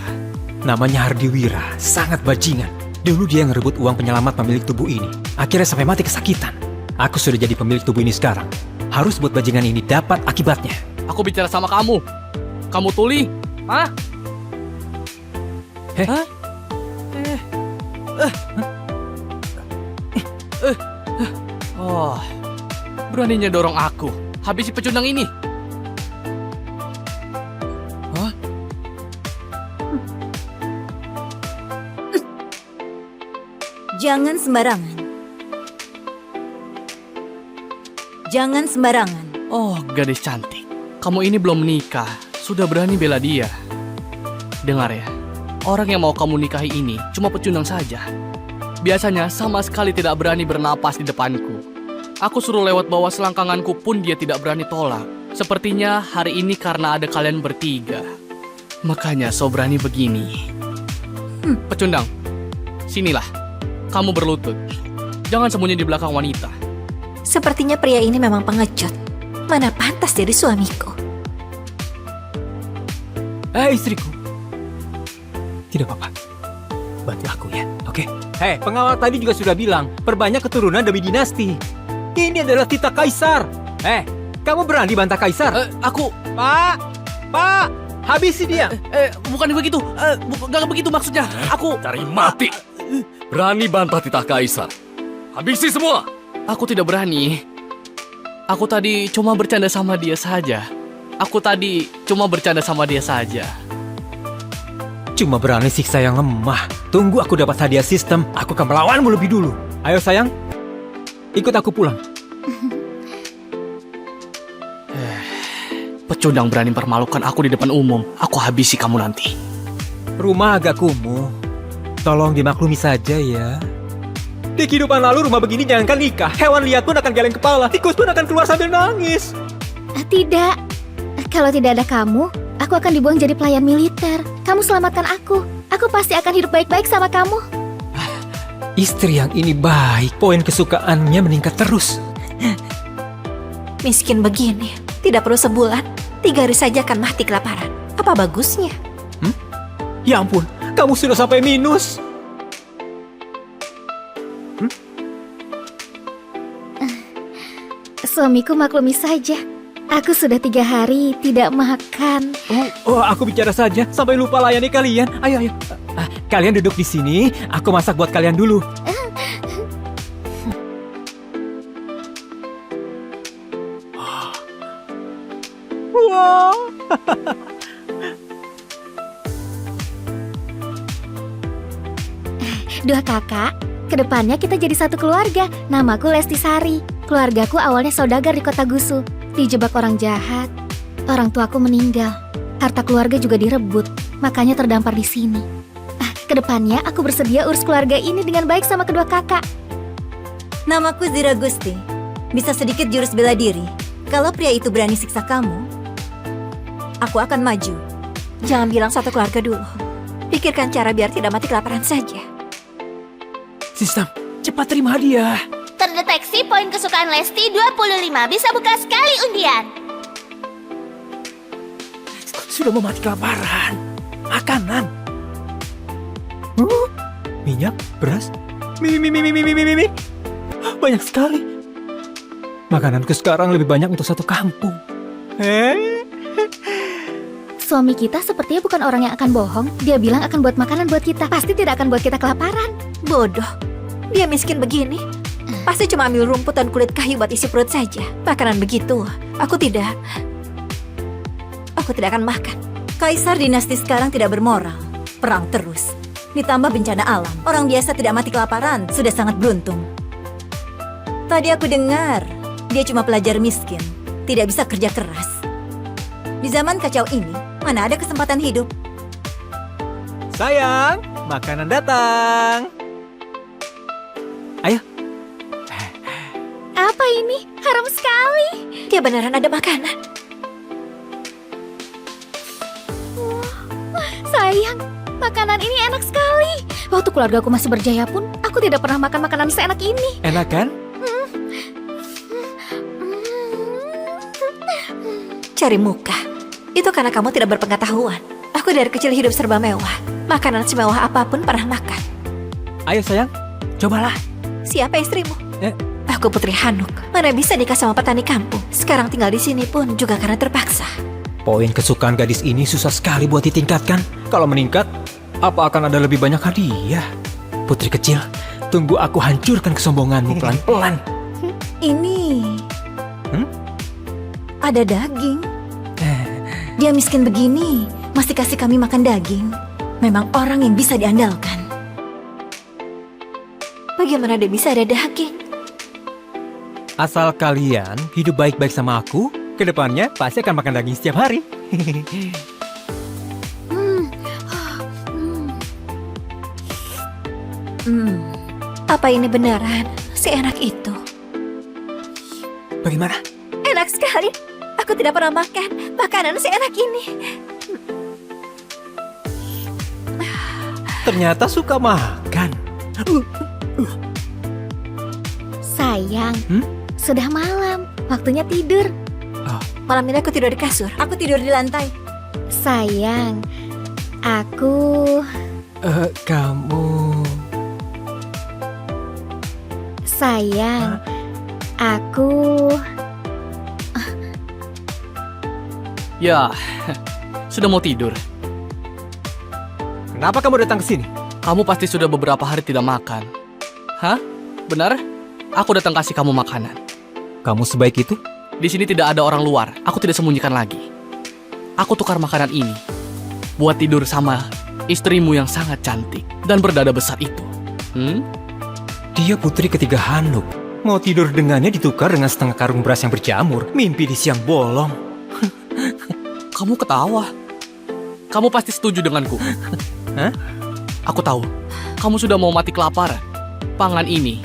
Namanya Hardi Wira, sangat bajingan. Dulu dia ngerebut uang penyelamat pemilik tubuh ini. Akhirnya sampai mati kesakitan. Aku sudah jadi pemilik tubuh ini sekarang. Harus buat bajingan ini dapat akibatnya. Aku bicara sama kamu. Kamu tuli? Hah? Hah? Oh, beraninya dorong aku. Habisi pecundang ini. Hah? Jangan sembarangan. Jangan sembarangan. Oh, gadis cantik. Kamu ini belum menikah, sudah berani bela dia. Dengar ya, orang yang mau kamu nikahi ini cuma pecundang saja. Biasanya sama sekali tidak berani bernapas di depanku. Aku suruh lewat bawah selangkanganku pun dia tidak berani tolak. Sepertinya hari ini karena ada kalian bertiga. Makanya so berani begini. Pecundang, sinilah. Kamu berlutut. Jangan sembunyi di belakang wanita. Sepertinya pria ini memang pengecut. Mana pantas jadi suamiku. Istriku. Tidak apa-apa. Bantu aku ya, oke? Hei, pengawal tadi juga sudah bilang, perbanyak keturunan demi dinasti. Ini adalah titah kaisar. Kamu berani bantah kaisar? Aku... Pak, habisi dia. Bukan begitu. Gak begitu maksudnya. Aku... Cari mati. Berani bantah titah kaisar. Habisi semua. Aku tidak berani. Aku tadi cuma bercanda sama dia saja. Cuma berani siksa yang lemah. Tunggu aku dapat hadiah sistem, aku akan melawanmu lebih dulu. Ayo sayang, ikut aku pulang. Pecundang berani mempermalukan aku di depan umum. Aku habisi kamu nanti. Rumah agak kumuh. Tolong dimaklumi saja ya. Di kehidupan lalu rumah begini jangankan nikah. Hewan liar pun akan geleng kepala. Tikus pun akan keluar sambil nangis. Tidak. Kalau tidak ada kamu, aku akan dibuang jadi pelayan militer. Kamu selamatkan aku. Aku pasti akan hidup baik-baik sama kamu. Istri yang ini baik. Poin kesukaannya meningkat terus. Miskin begini, tidak perlu sebulan. 3 hari saja akan mati kelaparan. Apa bagusnya? Ya ampun, kamu sudah sampai minus. Suamiku maklumi saja. Aku sudah 3 hari tidak makan. Oh, aku bicara saja sampai lupa layani kalian. Ayo. Kalian duduk di sini, aku masak buat kalian dulu. Dua kakak, kedepannya kita jadi satu keluarga. Namaku Lesti Sari. Keluargaku awalnya saudagar di kota Gusu. Dijebak orang jahat. Orang tuaku meninggal. Harta keluarga juga direbut. Makanya terdampar di sini. Kedepannya aku bersedia urus keluarga ini dengan baik sama kedua kakak. Namaku Zira Gusti. Bisa sedikit jurus bela diri. Kalau pria itu berani siksa kamu, aku akan maju. Jangan bilang satu keluarga dulu. Pikirkan cara biar tidak mati kelaparan saja. Sistem, cepat terima hadiah. Terdeteksi poin kesukaan Lesti 25. Bisa buka sekali undian. Sudah mau mati kelaparan. Makanan. Minyak, beras, mie. Banyak sekali. Makananku sekarang lebih banyak untuk satu kampung. Suami kita sepertinya bukan orang yang akan bohong. Dia bilang akan buat makanan buat kita. Pasti tidak akan buat kita kelaparan. Bodoh. Dia miskin begini. Pasti cuma ambil rumput dan kulit kayu buat isi perut saja. Makanan begitu, aku tidak akan makan. Kaisar dinasti sekarang tidak bermoral. Perang terus. Ditambah bencana alam. Orang biasa tidak mati kelaparan sudah sangat beruntung. Tadi aku dengar, dia cuma pelajar miskin. Tidak bisa kerja keras. Di zaman kacau ini, mana ada kesempatan hidup? Sayang, makanan datang. Ayo. Apa ini? Harum sekali. Dia beneran ada makanan. Sayang, makanan ini enak sekali. Waktu keluargaku masih berjaya pun, aku tidak pernah makan makanan seenak ini. Enak kan? Cari muka. Itu karena kamu tidak berpengetahuan. Aku dari kecil hidup serba mewah. Makanan semewah apapun pernah makan. Ayo sayang, cobalah. Siapa istrimu? Aku Putri Hanuk. Mana bisa nikah sama petani kampung. Sekarang tinggal di sini pun juga karena terpaksa. Poin kesukaan gadis ini susah sekali buat ditingkatkan. Kalau meningkat, apa akan ada lebih banyak hadiah? Putri kecil, tunggu aku hancurkan kesombonganmu pelan-pelan. Ini... Ada daging. Dia miskin begini, masih kasih kami makan daging. Memang orang yang bisa diandalkan. Bagaimana dia bisa ada daging? Asal kalian hidup baik-baik sama aku, kedepannya pasti akan makan daging setiap hari. Apa ini beneran seenak itu? Bagaimana? Enak sekali. Aku tidak pernah makan makanan seenak ini. Ternyata suka makan. Sayang, sudah malam. Waktunya tidur. Malam ini aku tidur di kasur. Aku tidur di lantai. Sayang, aku... Kamu... Sayang, aku... Ya, sudah mau tidur. Kenapa kamu datang ke sini? Kamu pasti sudah beberapa hari tidak makan. Hah? Benar? Aku datang kasih kamu makanan. Kamu sebaik itu? Di sini tidak ada orang luar. Aku tidak sembunyikan lagi. Aku tukar makanan ini buat tidur sama istrimu yang sangat cantik dan berdada besar itu. Dia putri ketiga Hanuk. Mau tidur dengannya ditukar dengan setengah karung beras yang berjamur. Mimpi di siang bolong. Kamu ketawa. Kamu pasti setuju denganku. Hah? Aku tahu. Kamu sudah mau mati kelaparan. Pangan ini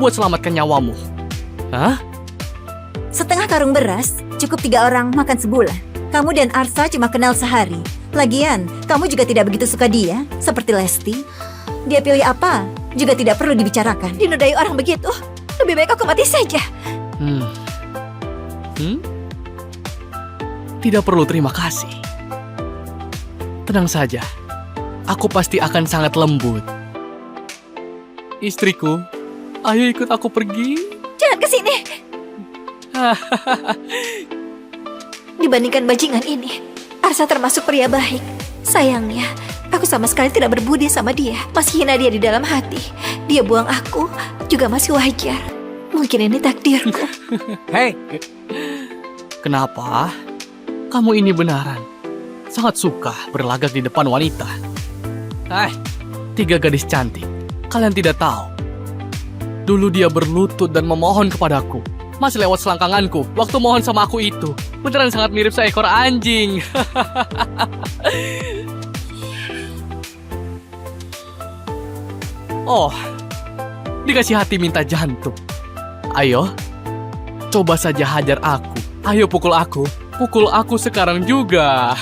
buat selamatkan nyawamu. Hah? Setengah karung beras cukup 3 orang makan sebulan. Kamu dan Arsa cuma kenal sehari. Lagian, kamu juga tidak begitu suka dia, seperti Lesti. Dia pilih apa juga tidak perlu dibicarakan. Dinodai orang begitu, lebih baik aku mati saja. Tidak perlu terima kasih. Tenang saja, aku pasti akan sangat lembut. Istriku, ayo ikut aku pergi. Jangan ke sini. Dibandingkan bajingan ini, Arsa termasuk pria baik. Sayangnya, aku sama sekali tidak berbudi sama dia. Masih hina dia di dalam hati. Dia buang aku juga masih wajar. Mungkin ini takdirku. Hei, Kenapa? kamu ini benaran sangat suka berlagak di depan wanita. 3 gadis cantik. Kalian tidak tahu. Dulu dia berlutut dan memohon kepadaku. Masih lewat selangkanganku. Waktu mohon sama aku itu, beneran sangat mirip seekor anjing. Oh, dikasih hati minta jantung. Ayo, coba saja hajar aku. Ayo pukul aku. Pukul aku sekarang juga.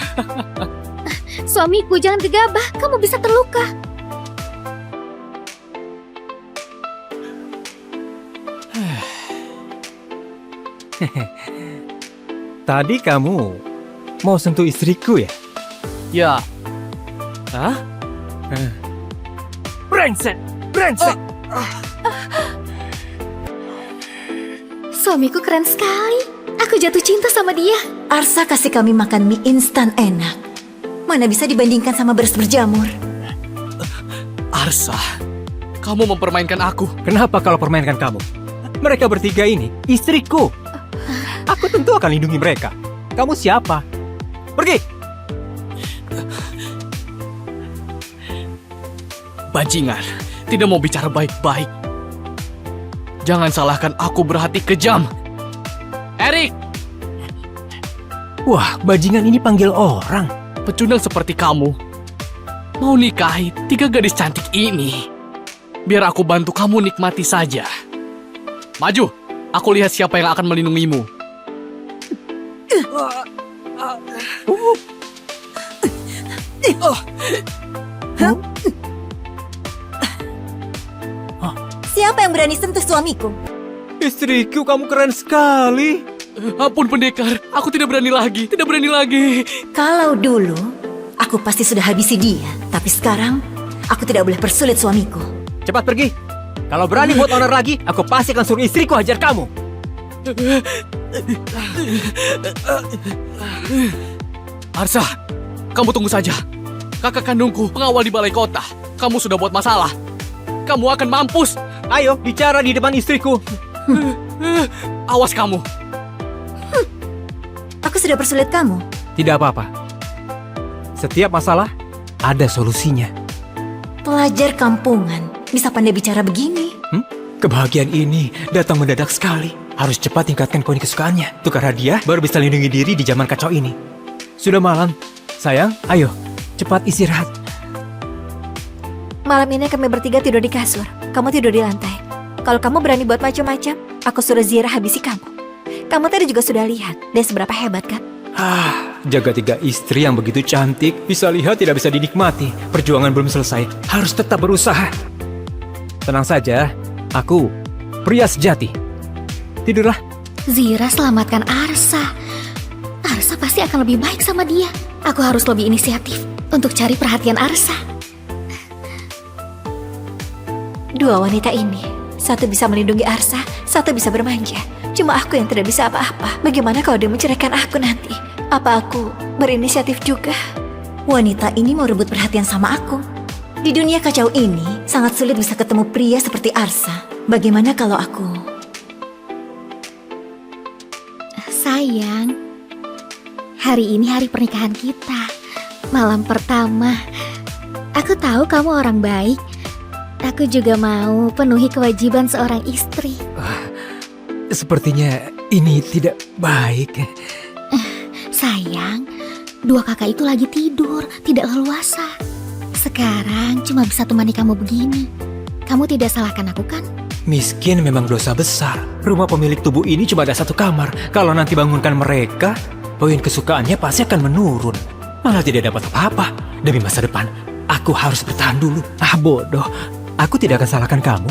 Suamiku, jangan gegabah, kamu bisa terluka. Tadi kamu mau sentuh istriku ya? Ya. Hah? Brengsek! Brengsek! Suamiku keren sekali. Aku jatuh cinta sama dia. Arsa kasih kami makan mie instan enak. Mana bisa dibandingkan sama beras berjamur. Arsa, kamu mempermainkan aku. Kenapa kalau permainkan kamu? Mereka bertiga ini istriku. Aku tentu akan lindungi mereka. Kamu siapa? Pergi! Bajingan, tidak mau bicara baik-baik. Jangan salahkan aku berhati kejam. Erik! Wah, bajingan ini panggil orang. Pecundang seperti kamu mau nikahi 3 gadis cantik ini. Biar aku bantu kamu nikmati saja. Maju, aku lihat siapa yang akan melindungimu. Siapa yang berani sentuh suamiku? Istriku, kamu keren sekali. Ampun pendekar, aku tidak berani lagi, tidak berani lagi. Kalau dulu, aku pasti sudah habisi dia. Tapi sekarang, aku tidak boleh persulit suamiku. Cepat pergi. Kalau berani buat honor lagi, aku pasti akan suruh istriku hajar kamu. Arsa, kamu tunggu saja. Kakak kandungku pengawal di balai kota. Kamu sudah buat masalah. Kamu akan mampus. Ayo, bicara di depan istriku. Awas kamu. Aku sudah persulit kamu. Tidak apa-apa. Setiap masalah, ada solusinya. Pelajar kampungan, bisa pandai bicara begini. Kebahagiaan ini datang mendadak sekali. Harus cepat tingkatkan koin kesukaannya. Tukar hadiah, baru bisa lindungi diri di zaman kacau ini. Sudah malam. Sayang, ayo. Cepat istirahat. Malam ini kami bertiga tidur di kasur. Kamu tidur di lantai. Kalau kamu berani buat macam-macam, aku suruh Zira habisi kamu. Kamu tadi juga sudah lihat, dia seberapa hebat kan? Jaga 3 istri yang begitu cantik, bisa lihat tidak bisa dinikmati. Perjuangan belum selesai, harus tetap berusaha. Tenang saja, aku pria sejati. Tidurlah. Zira selamatkan Arsa. Arsa pasti akan lebih baik sama dia. Aku harus lebih inisiatif untuk cari perhatian Arsa. Dua wanita ini, satu bisa melindungi Arsa, satu bisa bermanja. Cuma aku yang tidak bisa apa-apa. Bagaimana kalau dia menceraikan aku nanti? Apa aku berinisiatif juga? Wanita ini mau rebut perhatian sama aku. Di dunia kacau ini, sangat sulit bisa ketemu pria seperti Arsa. Bagaimana kalau aku... Sayang, hari ini hari pernikahan kita. Malam pertama. Aku tahu kamu orang baik. Aku juga mau penuhi kewajiban seorang istri. Sepertinya ini tidak baik. Sayang, 2 kakak itu lagi tidur, tidak leluasa. Sekarang cuma bisa temani kamu begini. Kamu tidak salahkan aku kan? Miskin memang dosa besar. Rumah pemilik tubuh ini cuma ada 1 kamar. Kalau nanti bangunkan mereka, poin kesukaannya pasti akan menurun. Malah tidak dapat apa-apa. Demi masa depan, aku harus bertahan dulu. Bodoh. Aku tidak akan salahkan kamu.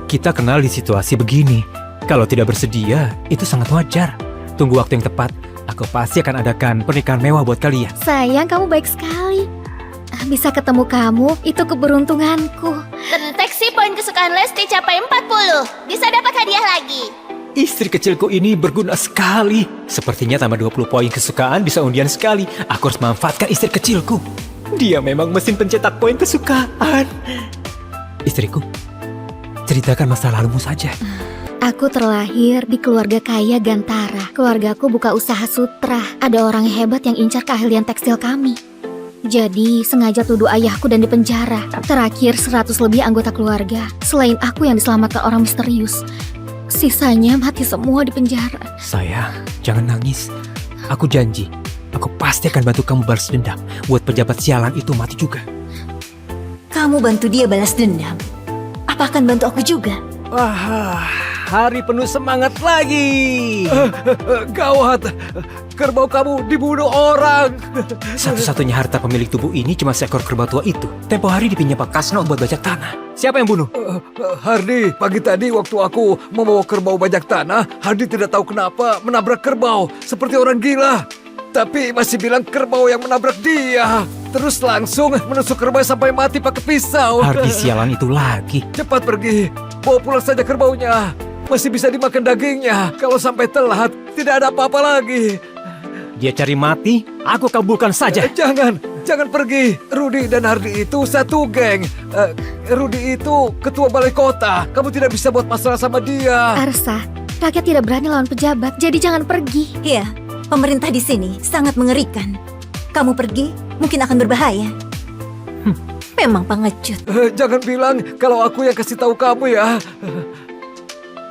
Kita kenal di situasi begini. Kalau tidak bersedia, itu sangat wajar. Tunggu waktu yang tepat. Aku pasti akan adakan pernikahan mewah buat kalian. Sayang, kamu baik sekali. Bisa ketemu kamu, itu keberuntunganku. Terdeteksi poin kesukaan Lesti capai 40. Bisa dapat hadiah lagi. Istri kecilku ini berguna sekali. Sepertinya tambah 20 poin kesukaan bisa undian sekali. Aku harus memanfaatkan istri kecilku. Dia memang mesin pencetak poin kesukaan. Istriku, ceritakan masa lalumu saja. Aku terlahir di keluarga kaya Gantara. Keluargaku buka usaha sutra. Ada orang hebat yang incar keahlian tekstil kami. Jadi, sengaja tuduh ayahku dan dipenjara. Terakhir, 100 lebih anggota keluarga. Selain aku yang diselamatkan orang misterius. Sisanya mati semua di penjara. Sayang, jangan nangis. Aku janji, aku pasti akan bantu kamu balas dendam. Buat pejabat sialan itu mati juga. Kamu bantu dia balas dendam. Apa akan bantu aku juga? Wah, hari penuh semangat lagi. Gawat, kerbau kamu dibunuh orang. Satu-satunya harta pemilik tubuh ini cuma seekor kerbau tua itu. Tempo hari dipinjam Pak Kasno buat bajak tanah. Siapa yang bunuh? Hardi, pagi tadi waktu aku membawa kerbau bajak tanah, Hardi tidak tahu kenapa menabrak kerbau seperti orang gila. Tapi masih bilang kerbau yang menabrak dia. Terus langsung menusuk kerbau sampai mati pakai pisau. Hardi sialan itu lagi. Cepat pergi, bawa pulang saja kerbaunya. Masih bisa dimakan dagingnya. Kalau sampai telat, tidak ada apa-apa lagi. Dia cari mati, aku kabulkan saja. Jangan pergi. Rudi dan Hardi itu satu geng. Rudi itu ketua balai kota. Kamu tidak bisa buat masalah sama dia. Arsa, rakyat tidak berani lawan pejabat, jadi jangan pergi. Iya, pemerintah di sini sangat mengerikan. Kamu pergi, mungkin akan berbahaya. Memang pengecut. Jangan bilang kalau aku yang kasih tahu kamu ya.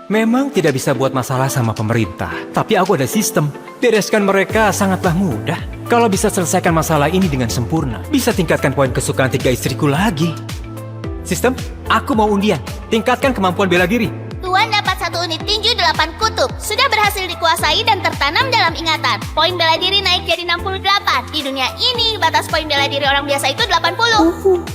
Memang tidak bisa buat masalah sama pemerintah, tapi aku ada sistem. Bereskan mereka sangatlah mudah. Kalau bisa selesaikan masalah ini dengan sempurna, bisa tingkatkan poin kesukaan 3 istriku lagi. Sistem, aku mau undian. Tingkatkan kemampuan bela diri. Tuan dapat 1 unit tinju 8 kutub. Sudah berhasil dikuasai dan tertanam dalam ingatan. Poin bela diri naik jadi 68. Di dunia ini, batas poin bela diri orang biasa itu 80.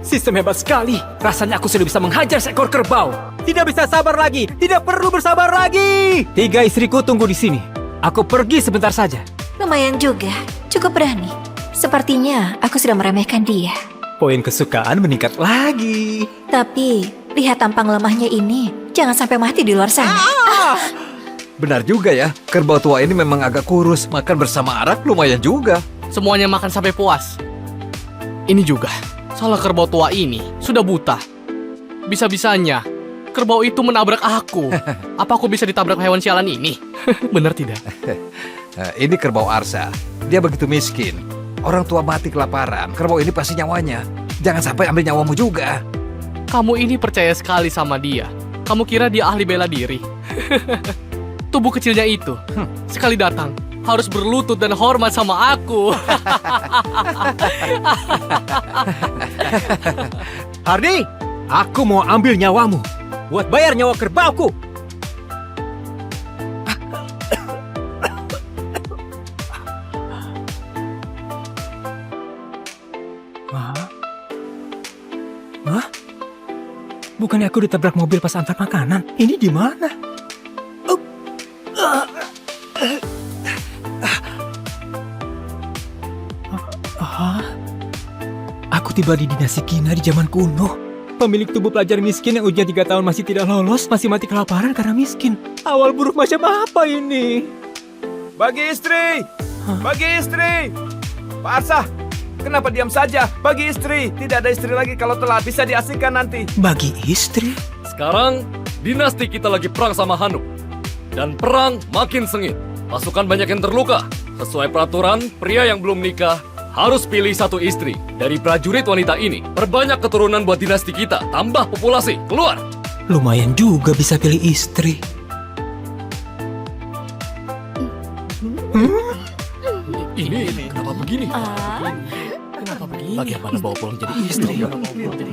Sistem hebat sekali. Rasanya aku sudah bisa menghajar seekor kerbau. Tidak bisa sabar lagi. Tidak perlu bersabar lagi. 3 istriku tunggu di sini. Aku pergi sebentar saja. Lumayan juga, cukup berani. Sepertinya aku sudah meremehkan dia. Poin kesukaan meningkat lagi. Tapi, lihat tampang lemahnya ini, jangan sampai mati di luar sana. Benar juga ya, kerbau tua ini memang agak kurus. Makan bersama arak lumayan juga. Semuanya makan sampai puas. Ini juga, salah kerbau tua ini sudah buta. Bisa-bisanya, kerbau itu menabrak aku. Apa aku bisa ditabrak hewan sialan ini? Benar tidak? Ini kerbau Arsa. Dia begitu miskin. Orang tua mati kelaparan. Kerbau ini pasti nyawanya. Jangan sampai ambil nyawamu juga. Kamu ini percaya sekali sama dia. Kamu kira dia ahli bela diri? Tubuh kecilnya itu, sekali datang, harus berlutut dan hormat sama aku. Hardi, aku mau ambil nyawamu. Buat bayar nyawa kerbauku. Hah? Bukannya aku ditabrak mobil pas antar makanan? Ini di mana? Aku tiba di dinasti Kina di zaman kuno. Pemilik tubuh pelajar miskin yang ujian 3 tahun masih tidak lolos, masih mati kelaparan karena miskin. Awal buruk macam apa ini? Bagi istri! Bagi istri! Pak Arsa, kenapa diam saja? Bagi istri! Tidak ada istri lagi kalau telat, bisa diasingkan nanti. Bagi istri? Sekarang, dinasti kita lagi perang sama Hanuk. Dan perang makin sengit. Pasukan banyak yang terluka. Sesuai peraturan, pria yang belum nikah harus pilih 1 istri. Dari prajurit wanita ini, perbanyak keturunan buat dinasti kita. Tambah populasi, keluar! Lumayan juga bisa pilih istri. Ini kenapa begini? Kenapa begini? Bagaimana bawa pulang jadi istri?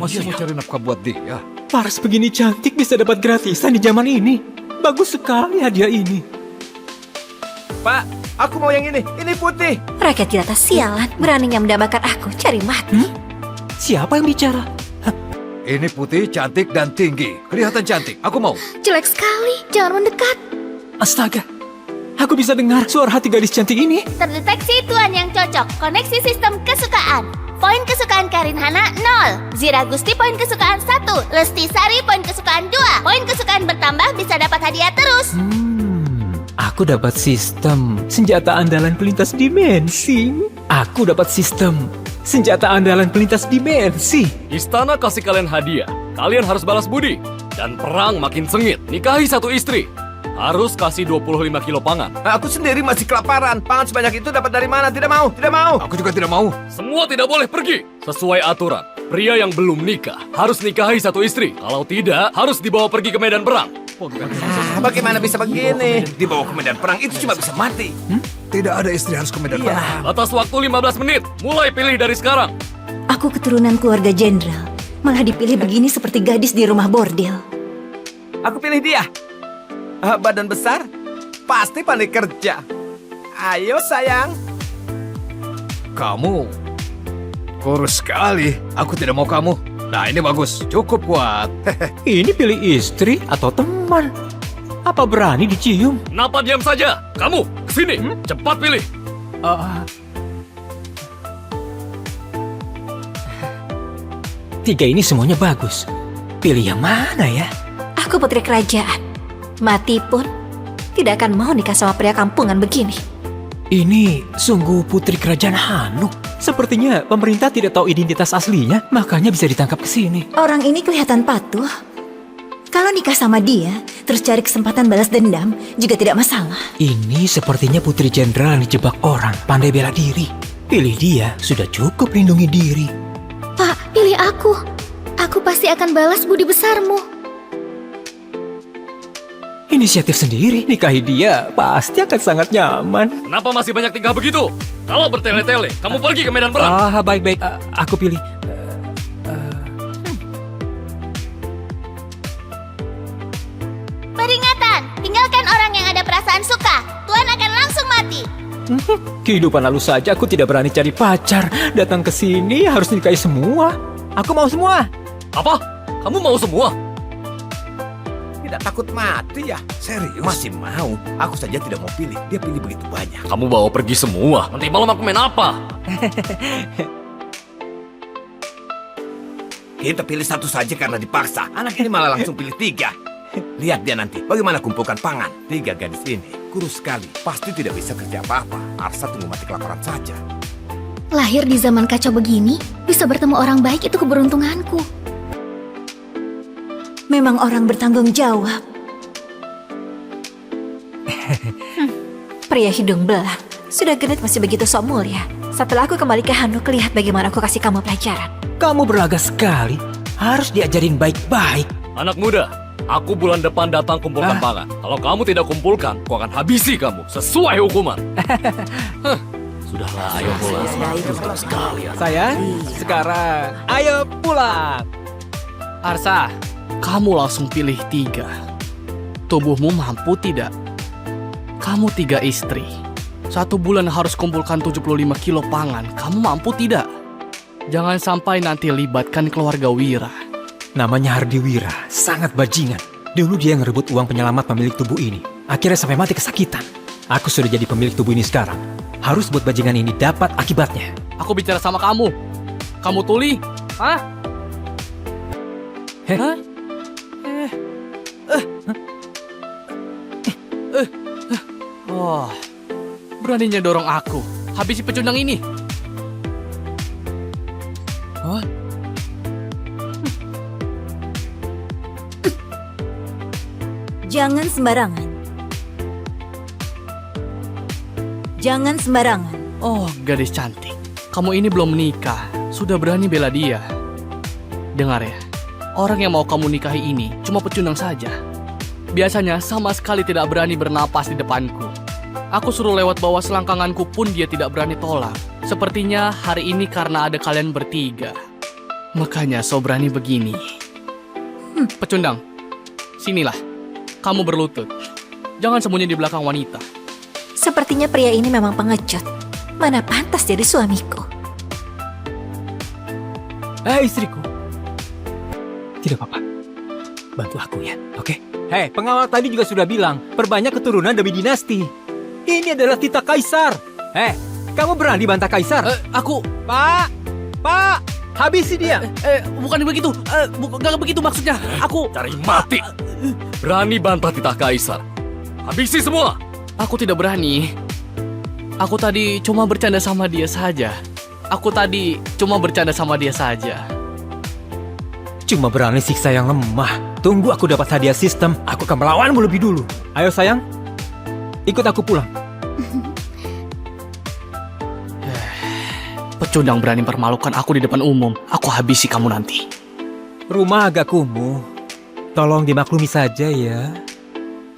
Masih mau cari nafkah buat dia. Paras begini cantik bisa dapat gratisan di zaman ini. Bagus sekali hadiah ini. Pak, aku mau yang ini. Ini putih. Rakyat jelata sialan, beraninya mendambakan aku, cari mati. Siapa yang bicara? Ini putih, cantik, dan tinggi. Kelihatan cantik. Aku mau. Jelek sekali, jangan mendekat. Astaga, aku bisa dengar suara hati gadis cantik ini. Terdeteksi tuan yang cocok. Koneksi sistem kesukaan. Poin kesukaan Karin Hana 0. Zira Gusti poin kesukaan 1. Lesti Sari poin kesukaan 2. Poin kesukaan bertambah bisa dapat hadiah terus. Aku dapat sistem senjata andalan pelintas dimensi. Aku dapat sistem senjata andalan pelintas dimensi. Istana kasih kalian hadiah. Kalian harus balas budi. Dan perang makin sengit. Nikahi satu istri. Harus kasih 25 kilo pangan. Aku sendiri masih kelaparan. Pangan sebanyak itu dapat dari mana? Tidak mau, tidak mau. Aku juga tidak mau. Semua tidak boleh pergi. Sesuai aturan, pria yang belum nikah harus nikahi satu istri. Kalau tidak, harus dibawa pergi ke medan perang. Bagaimana bisa begini? Dibawa ke medan perang itu cuma bisa mati. Tidak ada istri harus ke medan perang. Batas waktu 15 menit. Mulai pilih dari sekarang. Aku keturunan keluarga jenderal. Malah dipilih begini seperti gadis di rumah bordil. Aku pilih dia. Badan besar, pasti pandai kerja. Ayo sayang. Kamu kurus sekali. Aku tidak mau kamu. Nah, ini bagus. Cukup kuat. Ini pilih istri atau teman? Apa berani dicium? Kenapa diam saja? Kamu, kesini. Cepat pilih. Tiga ini semuanya bagus. Pilih yang mana ya? Aku putri kerajaan. Mati pun tidak akan mau nikah sama pria kampungan begini. Ini sungguh putri kerajaan Hanuk. Sepertinya pemerintah tidak tahu identitas aslinya, makanya bisa ditangkap ke sini. Orang ini kelihatan patuh. Kalau nikah sama dia, terus cari kesempatan balas dendam, juga tidak masalah. Ini sepertinya putri jenderal yang dijebak orang, pandai bela diri. Pilih dia, sudah cukup lindungi diri. Pak, pilih aku. Aku pasti akan balas budi besarmu. Inisiatif sendiri, nikahi dia pasti akan sangat nyaman. Kenapa masih banyak tingkah begitu? Kalau bertele-tele, kamu pergi ke medan perang. Baik-baik, aku pilih. Peringatan, tinggalkan orang yang ada perasaan suka. Tuan akan langsung mati. Kehidupan lalu saja aku tidak berani cari pacar. Datang ke sini harus nikahi semua. Aku mau semua. Apa? Kamu mau semua? Tidak takut mati ya? Serius? Masih mau. Aku saja tidak mau pilih. Dia pilih begitu banyak. Kamu bawa pergi semua. Nanti malam aku main apa? Kita pilih satu saja karena dipaksa. Anak ini malah langsung pilih 3. Lihat dia nanti. Bagaimana kumpulkan pangan. 3 gadis ini. Kurus sekali. Pasti tidak bisa kerja apa-apa. Arsa tunggu mati kelaparan saja. Lahir di zaman kacau begini, bisa bertemu orang baik itu keberuntunganku. Memang orang bertanggung jawab. Pria hidung belang. Sudah genit masih begitu sok mulia. Setelah aku kembali ke Hanuk, lihat bagaimana aku kasih kamu pelajaran. Kamu berlaga sekali. Harus diajarin baik-baik. Anak muda, aku bulan depan datang kumpulkan pangan. Kalau kamu tidak kumpulkan, aku akan habisi kamu sesuai hukuman. Sudahlah, ayo pulang. Sayang, sekarang ayo pulang. Arsa, kamu langsung pilih 3. Tubuhmu mampu tidak? Kamu 3 istri. 1 bulan harus kumpulkan 75 kilo pangan. Kamu mampu tidak? Jangan sampai nanti libatkan keluarga Wira. Namanya Hardi Wira, sangat bajingan. Dulu dia yang ngerebut uang penyelamat pemilik tubuh ini. Akhirnya sampai mati kesakitan. Aku sudah jadi pemilik tubuh ini sekarang. Harus buat bajingan ini dapat akibatnya. Aku bicara sama kamu. Kamu tuli? Hah? Heh? Hah? Oh, beraninya dorong aku. Habisi pecundang ini. Oh, Jangan sembarangan. Jangan sembarangan. Oh, gadis cantik. Kamu ini belum menikah. Sudah berani bela dia. Dengar ya, orang yang mau kamu nikahi ini cuma pecundang saja. Biasanya sama sekali tidak berani bernapas di depanku. Aku suruh lewat bawah selangkanganku pun dia tidak berani tolak. Sepertinya hari ini karena ada kalian bertiga. Makanya so berani begini. Pecundang, sinilah. Kamu berlutut. Jangan sembunyi di belakang wanita. Sepertinya pria ini memang pengecut. Mana pantas jadi suamiku. istriku. Tidak apa-apa. Bantu aku ya, oke? Hei, pengawal tadi juga sudah bilang, perbanyak keturunan demi dinasti. Ini adalah titah kaisar. Hei, kamu berani bantah kaisar? Aku... Pak, habisi dia. Bukan begitu. Gak begitu maksudnya. Aku... Cari mati. Berani bantah titah kaisar. Habisi semua. Aku tidak berani. Aku tadi cuma bercanda sama dia saja. Cuma berani siksa yang lemah. tunggu aku dapat hadiah sistem, aku akan melawanmu lebih dulu. Ayo sayang, ikut aku pulang. Pecundang berani mempermalukan aku di depan umum. Aku habisi kamu nanti. Rumah agak kumuh. Tolong dimaklumi saja ya.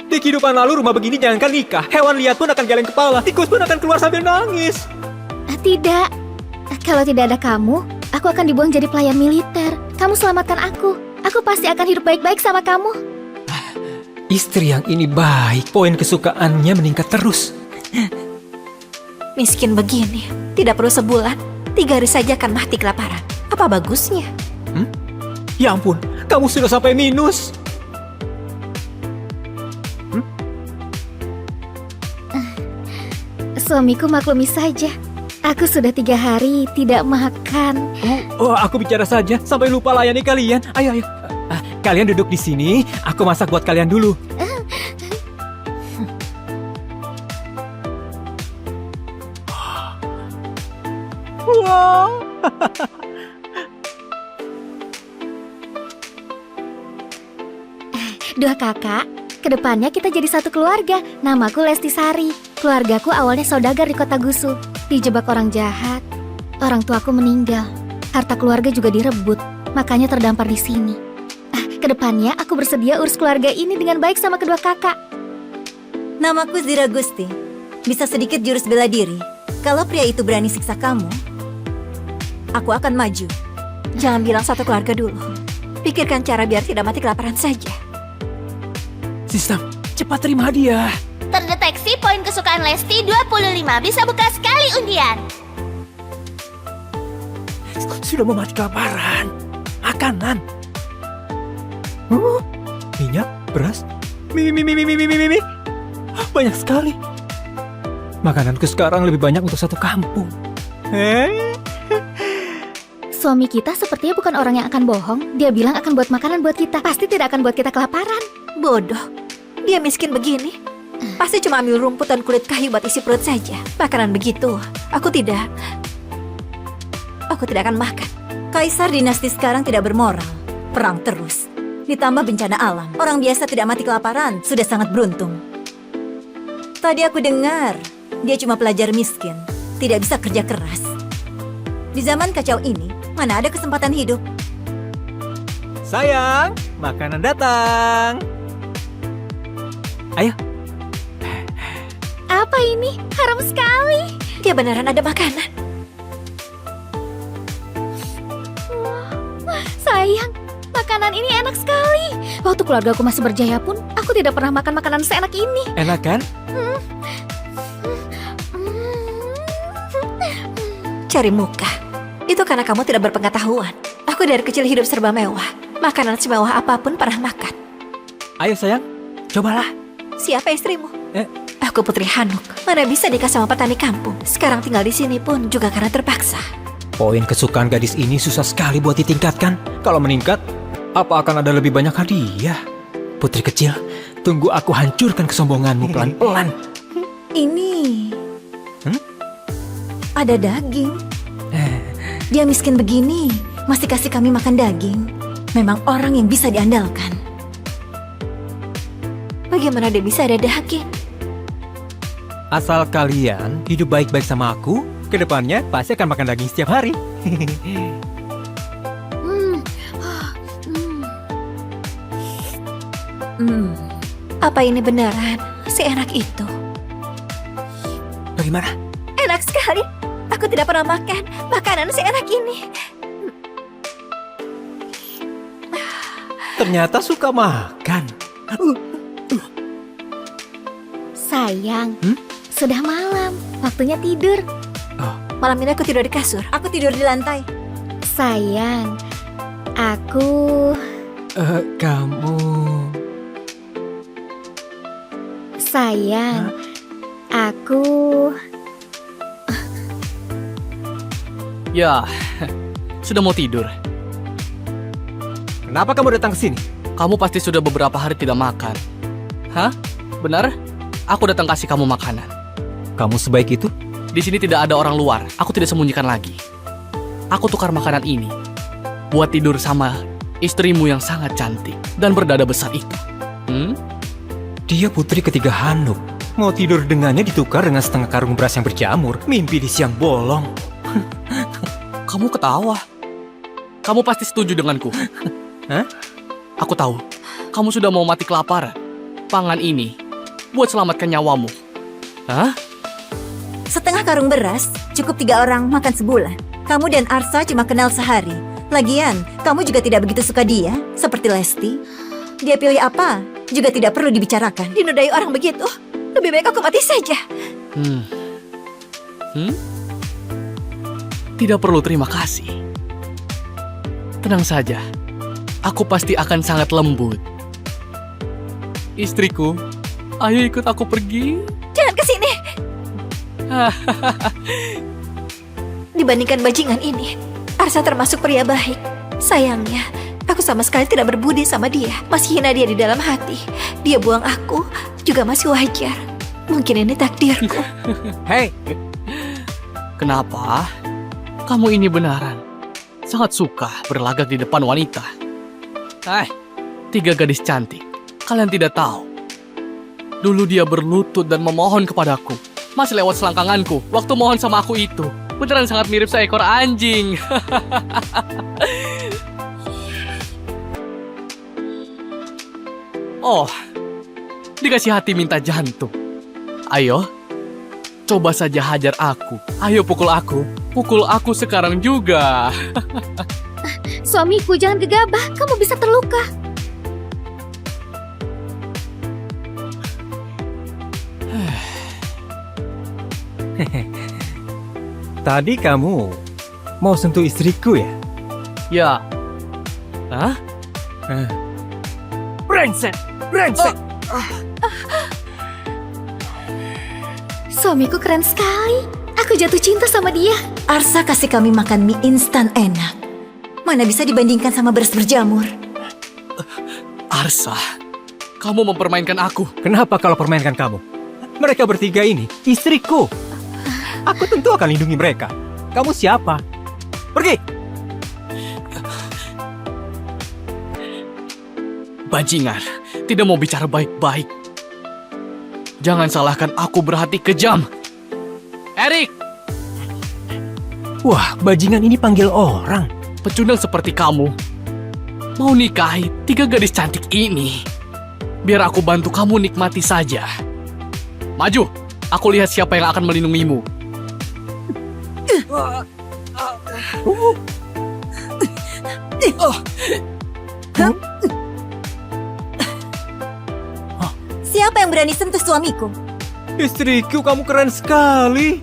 Di kehidupan lalu rumah begini jangankan nikah. Hewan liar pun akan geleng kepala. Tikus pun akan keluar sambil nangis. Tidak. Kalau tidak ada kamu, aku akan dibuang jadi pelayan militer. Kamu selamatkan aku. Aku pasti akan hidup baik-baik sama kamu. Istri yang ini baik. Poin kesukaannya meningkat terus. Miskin begini, tidak perlu sebulan. 3 hari saja akan mati kelaparan. Apa bagusnya? Ya ampun, kamu sudah sampai minus. Suamiku maklumi saja. Aku sudah 3 hari tidak makan. Oh, aku bicara saja sampai lupa layani kalian. Ayo, ayo. Kalian duduk di sini, aku masak buat kalian dulu. Wow. Dua kakak, kedepannya kita jadi satu keluarga. Namaku Lesti Sari. Keluargaku awalnya saudagar di kota Gusu. Dijebak orang jahat. Orang tuaku meninggal. Harta keluarga juga direbut. Makanya terdampar di sini. Kedepannya aku bersedia urus keluarga ini dengan baik sama kedua kakak. Namaku Zira Gusti. Bisa sedikit jurus bela diri. Kalau pria itu berani siksa kamu, aku akan maju. Jangan bilang satu keluarga dulu. Pikirkan cara biar tidak mati kelaparan saja. Sistem, cepat terima hadiah. Terdeteksi poin kesukaan Lesti 25. Bisa buka sekali undian. Sudah mau mati kelaparan. Makanan. Minyak, beras, mie. Banyak sekali. Makananku sekarang lebih banyak untuk satu kampung. Suami kita sepertinya bukan orang yang akan bohong. Dia bilang akan buat makanan buat kita. Pasti tidak akan buat kita kelaparan. Bodoh. Dia miskin begini. Pasti cuma ambil rumput dan kulit kayu buat isi perut saja. Makanan begitu, aku tidak akan makan. Kaisar dinasti sekarang tidak bermoral. Perang terus. Ditambah bencana alam. Orang biasa tidak mati kelaparan, sudah sangat beruntung. Tadi aku dengar, dia cuma pelajar miskin. Tidak bisa kerja keras. Di zaman kacau ini, mana ada kesempatan hidup? Sayang, makanan datang. Ayo. Apa ini? Harum sekali. Dia beneran ada makanan. Sayang, makanan ini enak sekali. Waktu keluargaku masih berjaya pun, aku tidak pernah makan makanan seenak ini. Enak kan? Cari muka. Itu karena kamu tidak berpengetahuan. Aku dari kecil hidup serba mewah. Makanan semewah apapun pernah makan. Ayo sayang, cobalah. Siapa istrimu? Aku Putri Hanuk. Mana bisa nikah sama petani kampung. Sekarang tinggal di sini pun juga karena terpaksa. Poin kesukaan gadis ini susah sekali buat ditingkatkan. Kalau meningkat, apa akan ada lebih banyak hadiah? Putri kecil, tunggu aku hancurkan kesombonganmu pelan-pelan. Ini... ada daging. Dia miskin begini, masih kasih kami makan daging. Memang orang yang bisa diandalkan. Bagaimana dia bisa ada daging? Asal kalian hidup baik-baik sama aku, kedepannya pasti akan makan daging setiap hari. Apa ini beneran seenak itu? Bagaimana? Enak sekali. Aku tidak pernah makan makanan seenak ini. Ternyata suka makan. Sayang, sudah malam. Waktunya tidur. Malam ini aku tidur di kasur. Aku tidur di lantai. Sayang, aku... Kamu... Sayang, aku... Ya, sudah mau tidur. Kenapa kamu datang ke sini? Kamu pasti sudah beberapa hari tidak makan. Hah? Benar? Aku datang kasih kamu makanan. Kamu sebaik itu? Di sini tidak ada orang luar. Aku tidak sembunyikan lagi. Aku tukar makanan ini buat tidur sama istrimu yang sangat cantik dan berdada besar itu? Dia putri ketiga Hanuk. Mau tidur dengannya ditukar dengan setengah karung beras yang berjamur. Mimpi di siang bolong. Kamu ketawa. Kamu pasti setuju denganku. Hah? Aku tahu, kamu sudah mau mati kelaparan. Pangan ini buat selamatkan nyawamu. Hah? Setengah karung beras cukup 3 orang makan sebulan. Kamu dan Arsa cuma kenal sehari. Lagian, kamu juga tidak begitu suka dia, seperti Lesti. Dia pilih apa juga tidak perlu dibicarakan. Dinodai orang begitu, lebih baik aku mati saja. Tidak perlu terima kasih. Tenang saja, aku pasti akan sangat lembut. Istriku, ayo ikut aku pergi. Jangan ke sini. Dibandingkan bajingan ini, Arsa termasuk pria baik. Sayangnya, aku sama sekali tidak berbudi sama dia. Masih hina dia di dalam hati. Dia buang aku juga masih wajar. Mungkin ini takdirku. Hei, Kenapa? Kamu ini benaran sangat suka berlagak di depan wanita. 3 gadis cantik. Kalian tidak tahu. Dulu dia berlutut dan memohon kepadaku. Masih lewat selangkanganku waktu mohon sama aku itu. Beneran sangat mirip seekor anjing. Oh, dikasih hati minta jantung. Ayo, coba saja hajar aku. Ayo pukul aku sekarang juga. Suamiku, jangan gegabah, kamu bisa terluka. tadi kamu mau sentuh istriku ya? Ya. Hah? Brengsek! Brengsek! Suamiku keren sekali. Aku jatuh cinta sama dia. Arsa kasih kami makan mie instan enak. Mana bisa dibandingkan sama beras berjamur. Arsa, kamu mempermainkan aku. Kenapa kalau permainkan kamu? Mereka bertiga ini istriku. Aku tentu akan lindungi mereka. Kamu siapa? Pergi! Bajingan, tidak mau bicara baik-baik. Jangan salahkan aku berhati kejam. Erik, Wah, bajingan ini panggil orang. pecundang seperti kamu mau nikahi 3 gadis cantik ini. Biar aku bantu kamu nikmati saja. Maju, aku lihat siapa yang akan melindungimu. Siapa yang berani sentuh suamiku? Istriku, kamu keren sekali.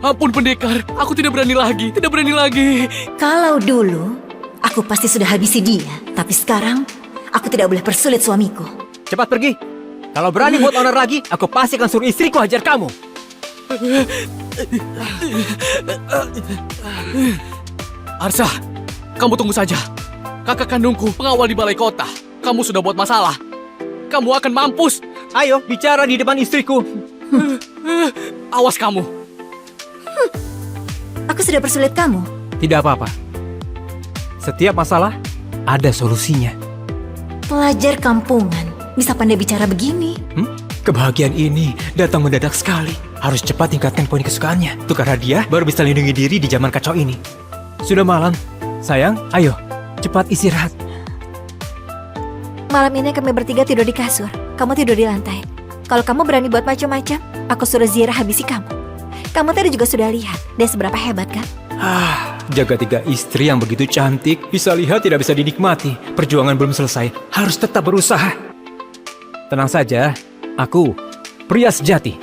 Ampun pendekar, aku tidak berani lagi, tidak berani lagi. Kalau dulu, aku pasti sudah habisi dia. Tapi sekarang, aku tidak boleh persulit suamiku. Cepat pergi. Kalau berani buat onar lagi, aku pasti akan suruh istriku hajar kamu. Arsa, kamu tunggu saja. Kakak kandungku pengawal di balai kota. Kamu sudah buat masalah. Kamu akan mampus. Ayo, bicara di depan istriku. Awas kamu. Aku sudah persulit kamu. Tidak apa-apa. Setiap masalah, ada solusinya. Pelajar kampungan, bisa pandai bicara begini. Kebahagiaan ini datang mendadak sekali. Harus cepat tingkatkan poin kesukaannya. Tukar hadiah, baru bisa lindungi diri di zaman kacau ini. Sudah malam. Sayang, ayo. Cepat istirahat. Malam ini kami bertiga tidur di kasur. Kamu tidur di lantai. Kalau kamu berani buat macam-macam, aku suruh Zira habisi kamu. Kamu tadi juga sudah lihat dia seberapa hebat kan? Jaga 3 istri yang begitu cantik, bisa lihat tidak bisa dinikmati. Perjuangan belum selesai, harus tetap berusaha. Tenang saja, aku pria sejati.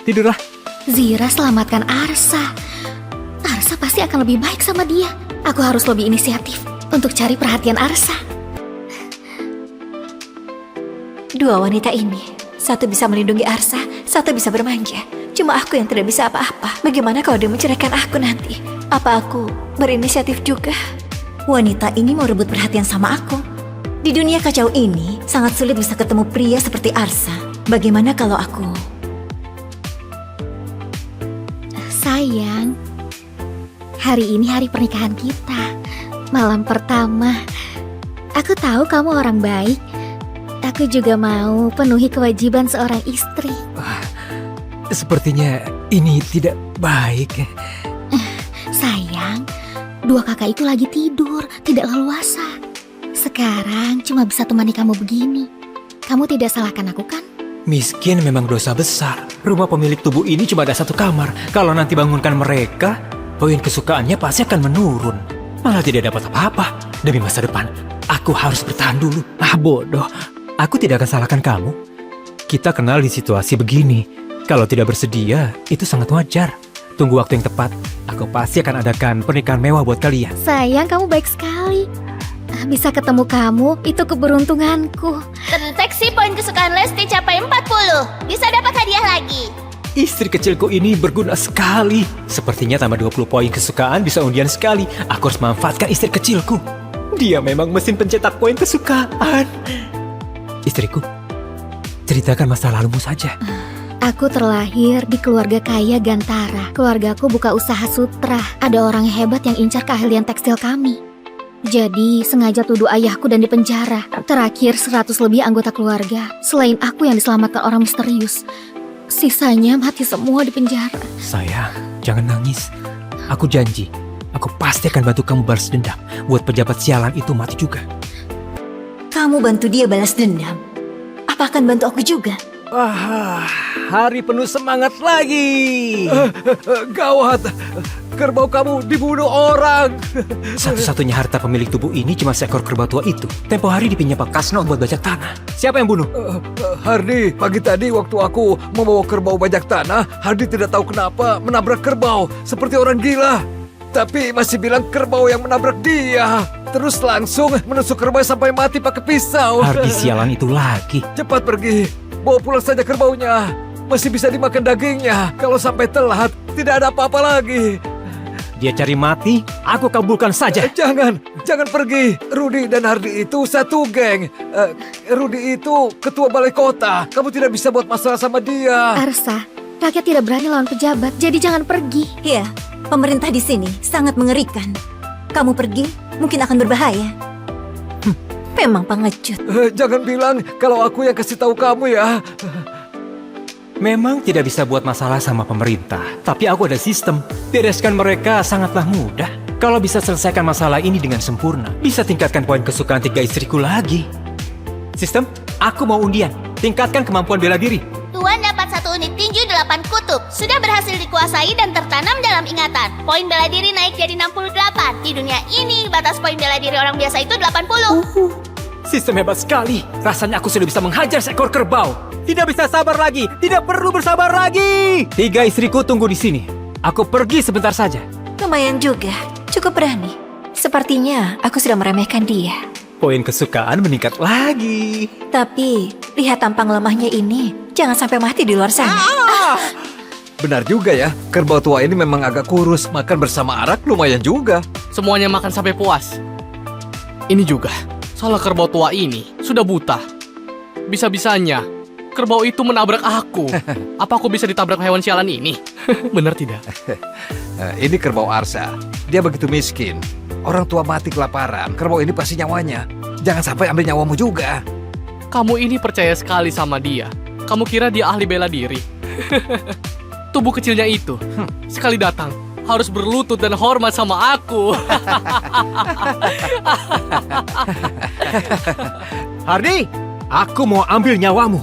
Tidurlah. Zira selamatkan Arsa. Arsa pasti akan lebih baik sama dia. Aku harus lebih inisiatif untuk cari perhatian Arsa. Dua wanita ini, satu bisa melindungi Arsa, satu bisa bermanja. Cuma aku yang tidak bisa apa-apa. Bagaimana kalau dia menceraikan aku nanti? Apa aku berinisiatif juga? Wanita ini mau rebut perhatian sama aku. Di dunia kacau ini, sangat sulit bisa ketemu pria seperti Arsa. Bagaimana kalau aku... Sayang, hari ini hari pernikahan kita. Malam pertama. Aku tahu kamu orang baik. Aku juga mau penuhi kewajiban seorang istri. Sepertinya ini tidak baik. Sayang, dua kakak itu lagi tidur, tidak leluasa. Sekarang cuma bisa temani kamu begini. Kamu tidak salahkan aku kan? Miskin memang dosa besar. Rumah pemilik tubuh ini cuma ada satu kamar. Kalau nanti bangunkan mereka, poin kesukaannya pasti akan menurun. Malah tidak dapat apa-apa. Demi masa depan, aku harus bertahan dulu. Bodoh. Aku tidak akan salahkan kamu. Kita kenal di situasi begini. Kalau tidak bersedia, itu sangat wajar. Tunggu waktu yang tepat. Aku pasti akan adakan pernikahan mewah buat kalian. Sayang, kamu baik sekali. Bisa ketemu kamu, itu keberuntunganku. Terdeteksi poin kesukaan Lesti capai 40. Bisa dapat hadiah lagi. Istri kecilku ini berguna sekali. Sepertinya tambah 20 poin kesukaan bisa undian sekali. Aku harus manfaatkan istri kecilku. Dia memang mesin pencetak poin kesukaan. Istriku, ceritakan masa lalumu saja. Aku terlahir di keluarga kaya Gantara. Keluargaku buka usaha sutra. Ada orang hebat yang incar keahlian tekstil kami. Jadi sengaja tuduh ayahku dan dipenjara. Terakhir 100 lebih anggota keluarga. Selain aku yang diselamatkan orang misterius. Sisanya mati semua di penjara. Sayang, jangan nangis. Aku janji, aku pasti akan bantu kamu balas dendam. Buat pejabat sialan itu mati juga. Kamu bantu dia balas dendam. Apa akan bantu aku juga? Hari penuh semangat lagi. Gawat, kerbau kamu dibunuh orang. Satu-satunya harta pemilik tubuh ini cuma seekor kerbau tua itu. Tempo hari dipinjam Pak Kasno buat bajak tanah. Siapa yang bunuh? Hardi, pagi tadi waktu aku membawa kerbau bajak tanah, Hardi tidak tahu kenapa menabrak kerbau seperti orang gila. Tapi masih bilang kerbau yang menabrak dia. Terus langsung menusuk kerbau sampai mati pakai pisau. Hardi sialan itu lagi. Cepat pergi, bawa pulang saja kerbaunya. Masih bisa dimakan dagingnya. Kalau sampai telat, tidak ada apa-apa lagi. Dia cari mati, aku kabulkan saja. Jangan pergi. Rudi dan Hardi itu satu geng. Rudi itu ketua balai kota. Kamu tidak bisa buat masalah sama dia. Arsa, rakyat tidak berani lawan pejabat, jadi jangan pergi. Ya, pemerintah di sini sangat mengerikan. Kamu pergi, mungkin akan berbahaya. Memang pengecut. Jangan bilang kalau aku yang kasih tahu kamu ya. Memang tidak bisa buat masalah sama pemerintah, tapi aku ada sistem. Bereskan mereka sangatlah mudah. Kalau bisa selesaikan masalah ini dengan sempurna, bisa tingkatkan poin kesukaan 3 istriku lagi. Sistem, aku mau undian. Tingkatkan kemampuan bela diri. Tuan dapat 1 unit tinju 8 kutub. Sudah berhasil dikuasai dan tertanam dalam ingatan. Poin bela diri naik jadi 68. Di dunia ini, batas poin bela diri orang biasa itu 80. Sistem hebat sekali. Rasanya aku sudah bisa menghajar seekor kerbau. Tidak bisa sabar lagi. Tidak perlu bersabar lagi. 3 istriku tunggu di sini. Aku pergi sebentar saja. Lumayan juga, cukup berani. Sepertinya aku sudah meremehkan dia. Poin kesukaan meningkat lagi. Tapi, lihat tampang lemahnya ini. Jangan sampai mati di luar sana. Benar juga ya, kerbau tua ini memang agak kurus. Makan bersama arak lumayan juga. Semuanya makan sampai puas. Ini juga, salah kerbau tua ini sudah buta. Bisa-bisanya, kerbau itu menabrak aku. Apa aku bisa ditabrak hewan sialan ini? Benar tidak? Ini kerbau Arsa. Dia begitu miskin. Orang tua mati kelaparan. Kerbau ini pasti nyawanya. Jangan sampai ambil nyawamu juga. Kamu ini percaya sekali sama dia. Kamu kira dia ahli bela diri? Tubuh kecilnya itu, sekali datang, harus berlutut dan hormat sama aku. Hardi, aku mau ambil nyawamu.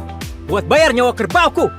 Buat bayar nyawa kerbauku.